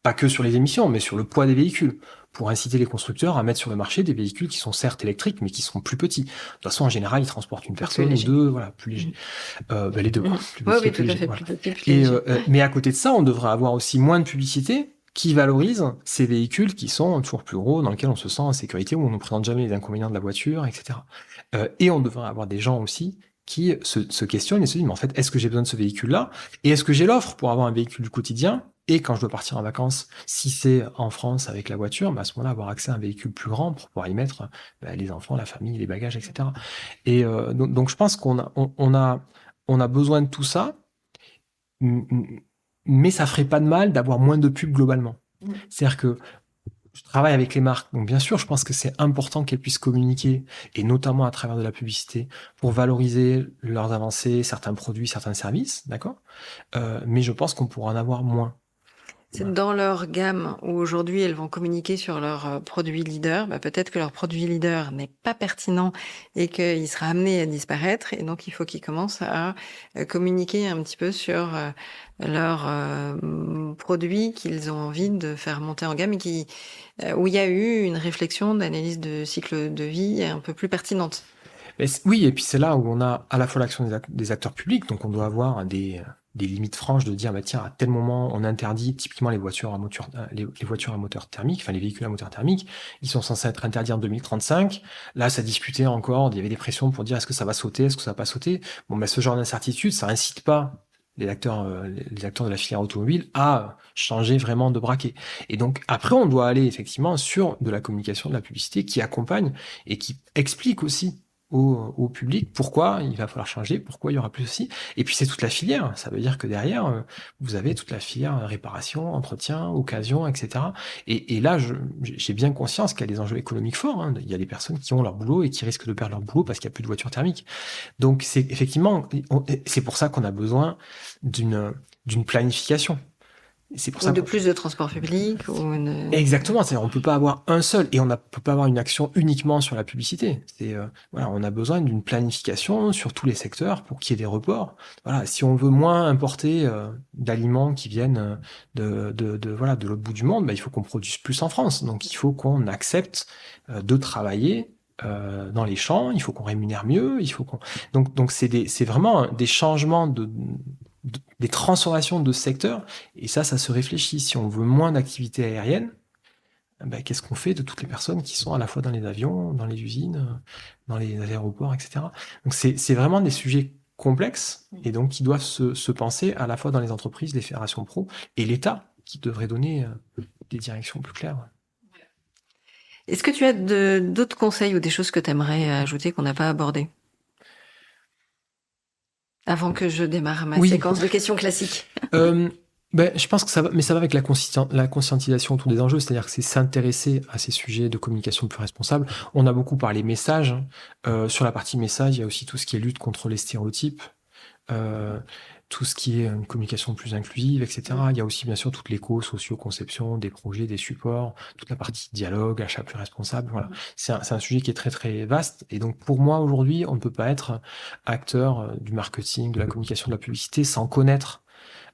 pas que sur les émissions, mais sur le poids des véhicules, pour inciter les constructeurs à mettre sur le marché des véhicules qui sont certes électriques, mais qui sont plus petits. De toute façon, en général, ils transportent une personne ou deux, voilà, plus léger. Les deux, quoi. Plus Oui, petit, tout plus à fait, léger, plus petit, plus Et, léger. mais à côté de ça, on devrait avoir aussi moins de publicité qui valorise ces véhicules qui sont toujours plus gros, dans lesquels on se sent en sécurité, où on ne présente jamais les inconvénients de la voiture, etc. Et on devrait avoir des gens aussi qui se questionnent et se disent, mais en fait, est-ce que j'ai besoin de ce véhicule-là? Et est-ce que j'ai l'offre pour avoir un véhicule du quotidien? Et quand je dois partir en vacances, si c'est en France avec la voiture, à ce moment-là, avoir accès à un véhicule plus grand pour pouvoir y mettre les enfants, la famille, les bagages, etc. Et donc je pense qu'on a besoin de tout ça, mais ça ferait pas de mal d'avoir moins de pubs globalement. C'est-à-dire que je travaille avec les marques, donc bien sûr, je pense que c'est important qu'elles puissent communiquer, et notamment à travers de la publicité, pour valoriser leurs avancées, certains produits, certains services, d'accord. Mais je pense qu'on pourra en avoir moins. C'est dans leur gamme où aujourd'hui elles vont communiquer sur leur produit leader, peut-être que leur produit leader n'est pas pertinent et qu'il sera amené à disparaître, et donc il faut qu'ils commencent à communiquer un petit peu sur leurs produits qu'ils ont envie de faire monter en gamme et où il y a eu une réflexion d'analyse de cycle de vie un peu plus pertinente. Oui, et puis c'est là où on a à la fois l'action des acteurs publics, donc on doit avoir des limites franches de dire, tiens, à tel moment, on interdit typiquement les voitures à moteur, les voitures à moteur thermique, enfin les véhicules à moteur thermique, ils sont censés être interdits en 2035. Là, ça discutait encore, il y avait des pressions pour dire, est-ce que ça va sauter, est-ce que ça va pas sauter? Ce genre d'incertitude, ça incite pas les acteurs de la filière automobile à changer vraiment de braquet. Et donc, après, on doit aller effectivement sur de la communication, de la publicité qui accompagne et qui explique aussi au public pourquoi il va falloir changer, pourquoi il y aura plus aussi. Et puis c'est toute la filière. Ça veut dire que derrière, vous avez toute la filière réparation, entretien, occasion, etc. Et là, j'ai bien conscience qu'il y a des enjeux économiques forts. Hein. Il y a des personnes qui ont leur boulot et qui risquent de perdre leur boulot parce qu'il n'y a plus de voitures thermiques. Donc c'est effectivement, c'est pour ça qu'on a besoin d'une planification. C'est pour ça ou de plus de transport public. Exactement, c'est-à-dire on peut pas avoir un seul, et on ne peut pas avoir une action uniquement sur la publicité. On a besoin d'une planification sur tous les secteurs pour qu'il y ait des reports. Voilà, si on veut moins importer d'aliments qui viennent de l'autre bout du monde, il faut qu'on produise plus en France. Donc il faut qu'on accepte de travailler dans les champs, il faut qu'on rémunère mieux, il faut qu'on donc c'est vraiment des changements des transformations de secteurs, et ça se réfléchit. Si on veut moins d'activité aérienne, qu'est-ce qu'on fait de toutes les personnes qui sont à la fois dans les avions, dans les usines, dans les aéroports, etc. Donc c'est vraiment des sujets complexes, et donc qui doivent se penser à la fois dans les entreprises, les fédérations pro, et l'État, qui devrait donner des directions plus claires. Est-ce que tu as d'autres conseils ou des choses que tu aimerais ajouter qu'on n'a pas abordées avant que je démarre ma séquence de questions classiques? Je pense que ça va, mais ça va avec la conscientisation autour des enjeux, c'est-à-dire que c'est s'intéresser à ces sujets de communication plus responsable. On a beaucoup parlé message. Sur la partie message, il y a aussi tout ce qui est lutte contre les stéréotypes, tout ce qui est une communication plus inclusive, etc. Il y a aussi bien sûr toute l'éco, socio-conception, des projets, des supports, toute la partie dialogue, achat plus responsable. Voilà. C'est un sujet qui est très très vaste. Et donc pour moi aujourd'hui, on ne peut pas être acteur du marketing, de la communication, de la publicité sans connaître,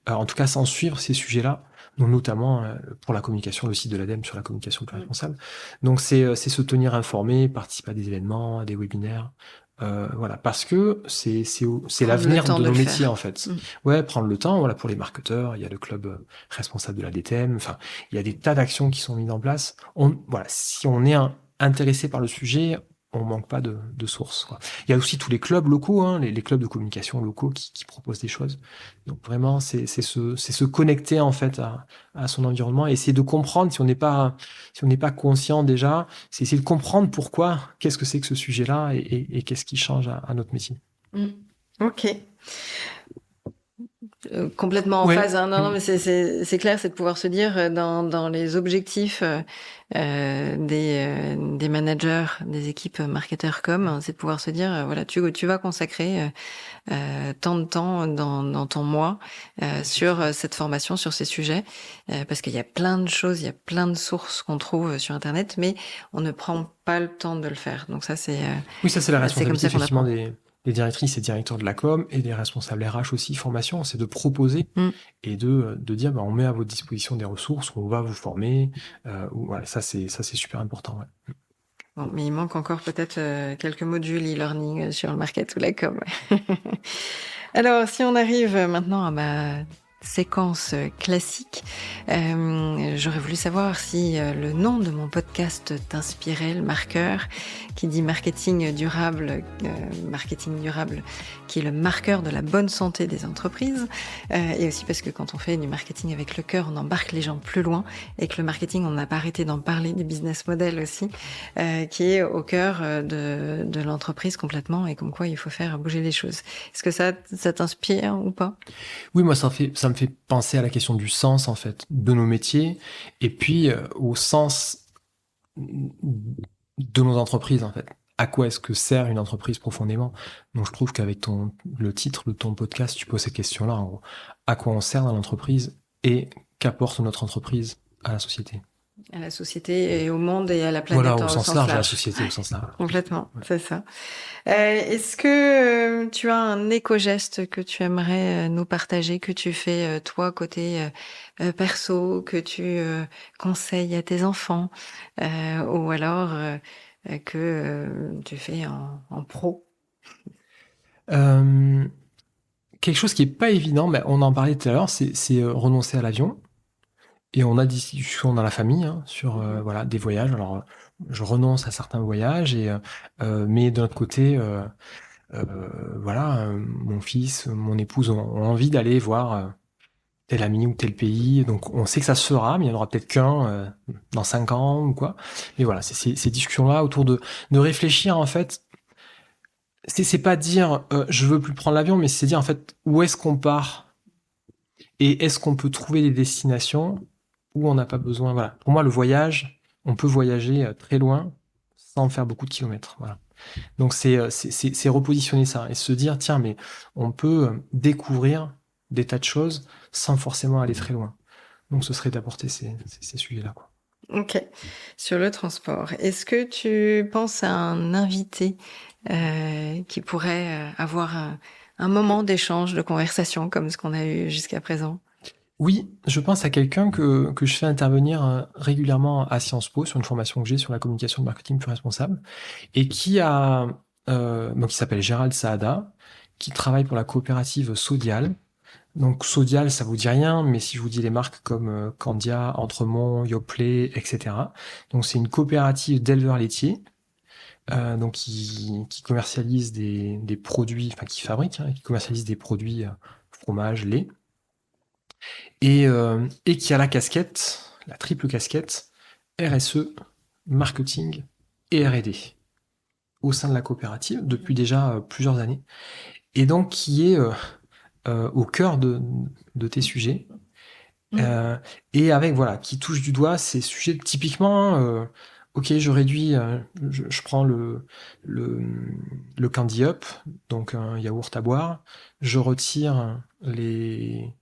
en tout cas sans suivre ces sujets-là, donc notamment pour la communication, le site de l'ADEME sur la communication plus responsable. Donc c'est se tenir informé, participer à des événements, à des webinaires, Voilà, parce que c'est Prendre l'avenir le temps de de nos le métiers faire. en fait. Ouais, prendre le temps. Voilà, pour les marketeurs, il y a le club responsable de la DTM. Enfin, il y a des tas d'actions qui sont mises en place. Voilà, si on est intéressé par le sujet, on manque pas de sources, quoi. Il y a aussi tous les clubs locaux, hein, les clubs de communication locaux qui proposent des choses. Donc vraiment, c'est se connecter en fait à son environnement et essayer de comprendre si on n'est pas conscient déjà, c'est essayer de comprendre pourquoi, qu'est-ce que c'est que ce sujet-là et qu'est-ce qui change à notre métier. Ok. Complètement en Ouais. phase. Hein. Non, mais c'est clair, c'est de pouvoir se dire dans les objectifs des managers, des équipes marketeurs com, hein, c'est de pouvoir se dire voilà, tu vas consacrer tant de temps dans ton mois sur cette formation, sur ces sujets, parce qu'il y a plein de choses, il y a plein de sources qu'on trouve sur Internet, mais on ne prend pas le temps de le faire. Donc ça, Oui, ça c'est la c'est comme responsabilité ça qu'on effectivement apprend. des directrices et directeurs de la com et des responsables RH aussi formation, c'est de proposer et de dire on met à votre disposition des ressources, on va vous former. Voilà, ça c'est super important. Ouais. Bon, mais il manque encore peut-être quelques modules e-learning sur le market ou la com. Alors, si on arrive maintenant à ma séquence classique, j'aurais voulu savoir si le nom de mon podcast t'inspirait, le marqueur, qui dit marketing durable, qui est le marqueur de la bonne santé des entreprises, et aussi parce que quand on fait du marketing avec le cœur, on embarque les gens plus loin, et que le marketing, on n'a pas arrêté d'en parler, des business models aussi, qui est au cœur de l'entreprise complètement, et comme quoi il faut faire bouger les choses. Est-ce que ça t'inspire ou pas? Oui, moi ça me fait penser à la question du sens en fait de nos métiers et puis au sens de nos entreprises en fait. À quoi est-ce que sert une entreprise profondément? Donc je trouve qu'avec le titre de ton podcast, tu poses cette question-là. En gros. À quoi on sert dans l'entreprise et qu'apporte notre entreprise à la société? À la société et au monde et à la Voilà, planète au au sens sens large, à la large. société au sens large. Complètement, Ouais. c'est ça. Est-ce que tu as un éco-geste que tu aimerais nous partager, que tu fais toi côté perso, que tu conseilles à tes enfants, ou alors que tu fais en pro? Quelque chose qui est pas évident, mais on en parlait tout à l'heure, c'est renoncer à l'avion. Et on a des discussions dans la famille hein, sur voilà des voyages. Alors je renonce à certains voyages mais d'un autre côté voilà mon fils, mon épouse ont envie d'aller voir tel ami ou tel pays. Donc on sait que ça se fera, mais il y en aura peut-être qu'un dans 5 ans ou quoi. Mais voilà, c'est ces discussions-là autour de réfléchir en fait. C'est pas dire je veux plus prendre l'avion, mais c'est dire en fait où est-ce qu'on part et est-ce qu'on peut trouver des destinations où on n'a pas besoin. Voilà. Pour moi, le voyage, on peut voyager très loin sans faire beaucoup de kilomètres. Voilà. Donc c'est repositionner ça et se dire tiens mais on peut découvrir des tas de choses sans forcément aller très loin. Donc ce serait d'apporter ces sujets-là quoi. Ok. Sur le transport, est-ce que tu penses à un invité qui pourrait avoir un moment d'échange, de conversation comme ce qu'on a eu jusqu'à présent? Oui, je pense à quelqu'un que je fais intervenir régulièrement à Sciences Po sur une formation que j'ai sur la communication de marketing plus responsable et qui a donc il s'appelle Gérald Saada, qui travaille pour la coopérative Sodial. Donc Sodial, ça vous dit rien, mais si je vous dis les marques comme Candia, Entremont, Yoplait, etc. Donc c'est une coopérative d'éleveurs laitiers, donc qui commercialise des produits, enfin qui fabrique, hein, qui commercialise des produits fromage, lait, et qui a la casquette, la triple casquette RSE, marketing et R&D au sein de la coopérative depuis déjà plusieurs années, et donc qui est au cœur de tes sujets. Et avec voilà qui touche du doigt ces sujets typiquement ok je réduis je prends le le Candy Up donc un yaourt à boire, je retire les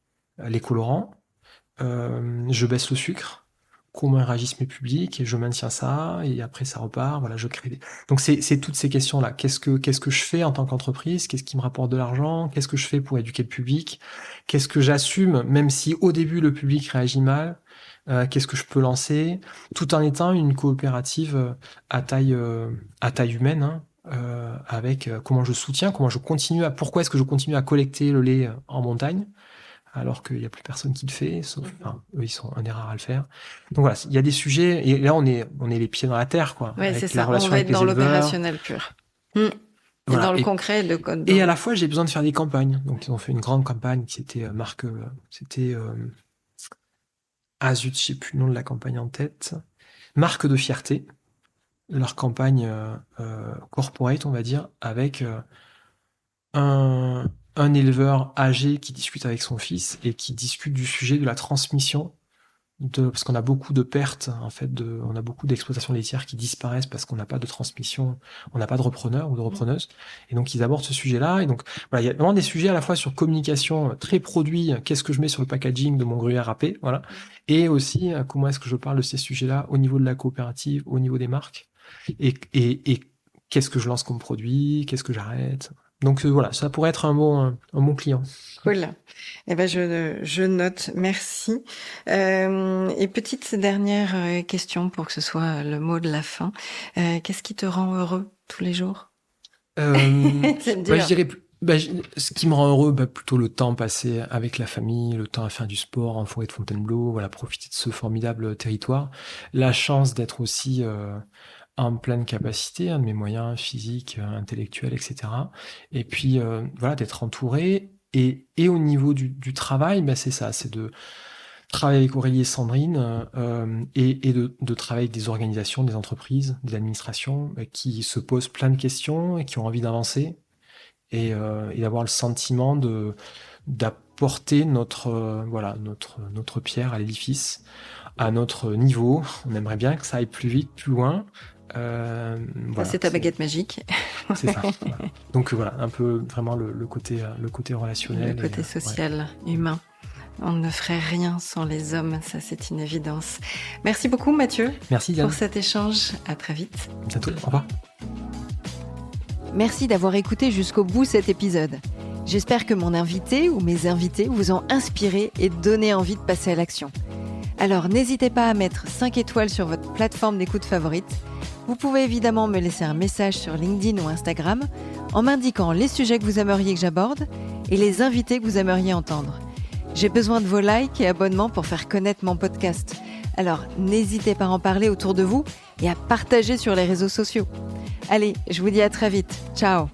colorants, je baisse le sucre, comment réagissent mes publics et je maintiens ça et après ça repart, voilà je crée donc c'est toutes ces questions là, qu'est-ce que je fais en tant qu'entreprise, qu'est-ce qui me rapporte de l'argent, qu'est-ce que je fais pour éduquer le public, qu'est-ce que j'assume même si au début le public réagit mal, qu'est-ce que je peux lancer tout en étant une coopérative à taille humaine hein, avec comment je soutiens, pourquoi est-ce que je continue à collecter le lait en montagne, alors qu'il n'y a plus personne qui le fait, sauf, eux, ils sont un des rares à le faire. Donc voilà, il y a des sujets, et là, on est les pieds dans la terre, quoi. Ouais, avec c'est la ça. relation On va avec être dans les éleveurs. l'opérationnel pur. Voilà. Et dans le concret, le code. Et à la fois, j'ai besoin de faire des campagnes. Donc, ils ont fait une grande campagne qui était zut, je sais plus le nom de la campagne en tête. Marque de fierté. Leur campagne corporate, on va dire, avec un éleveur âgé qui discute avec son fils et qui discute du sujet de la transmission, parce qu'on a beaucoup de pertes, en fait, on a beaucoup d'exploitations laitières qui disparaissent parce qu'on n'a pas de transmission, on n'a pas de repreneur ou de repreneuse. Et donc, ils abordent ce sujet-là. Et donc, voilà, il y a vraiment des sujets à la fois sur communication, très produit, qu'est-ce que je mets sur le packaging de mon gruyère râpé, voilà. Et aussi, comment est-ce que je parle de ces sujets-là au niveau de la coopérative, au niveau des marques. Et qu'est-ce que je lance comme produit, qu'est-ce que j'arrête. Donc voilà, ça pourrait être un bon client. Cool. Eh ben je note. Merci. Et petite dernière question pour que ce soit le mot de la fin. Qu'est-ce qui te rend heureux tous les jours? C'est dur. Je dirais, ce qui me rend heureux, plutôt le temps passé avec la famille, le temps à faire du sport en forêt de Fontainebleau, voilà, profiter de ce formidable territoire. La chance d'être aussi en pleine capacité, de mes moyens physiques, intellectuels, etc. Et puis, voilà, d'être entouré. Et au niveau du travail, c'est ça, c'est de travailler avec Aurélie et Sandrine et de travailler avec des organisations, des entreprises, des administrations qui se posent plein de questions et qui ont envie d'avancer et d'avoir le sentiment d'apporter notre pierre à l'édifice à notre niveau. On aimerait bien que ça aille plus vite, plus loin. Voilà, c'est ta baguette magique. C'est ça. Voilà. Donc voilà, un peu vraiment le côté relationnel. Le côté social, humain. On ne ferait rien sans les hommes, ça c'est une évidence. Merci beaucoup Mathieu. Merci Diane. Pour cet échange. À très vite. À bientôt. Au revoir. Merci d'avoir écouté jusqu'au bout cet épisode. J'espère que mon invité ou mes invités vous ont inspiré et donné envie de passer à l'action. Alors n'hésitez pas à mettre 5 étoiles sur votre plateforme d'écoute favorite. Vous pouvez évidemment me laisser un message sur LinkedIn ou Instagram en m'indiquant les sujets que vous aimeriez que j'aborde et les invités que vous aimeriez entendre. J'ai besoin de vos likes et abonnements pour faire connaître mon podcast. Alors n'hésitez pas à en parler autour de vous et à partager sur les réseaux sociaux. Allez, je vous dis à très vite. Ciao.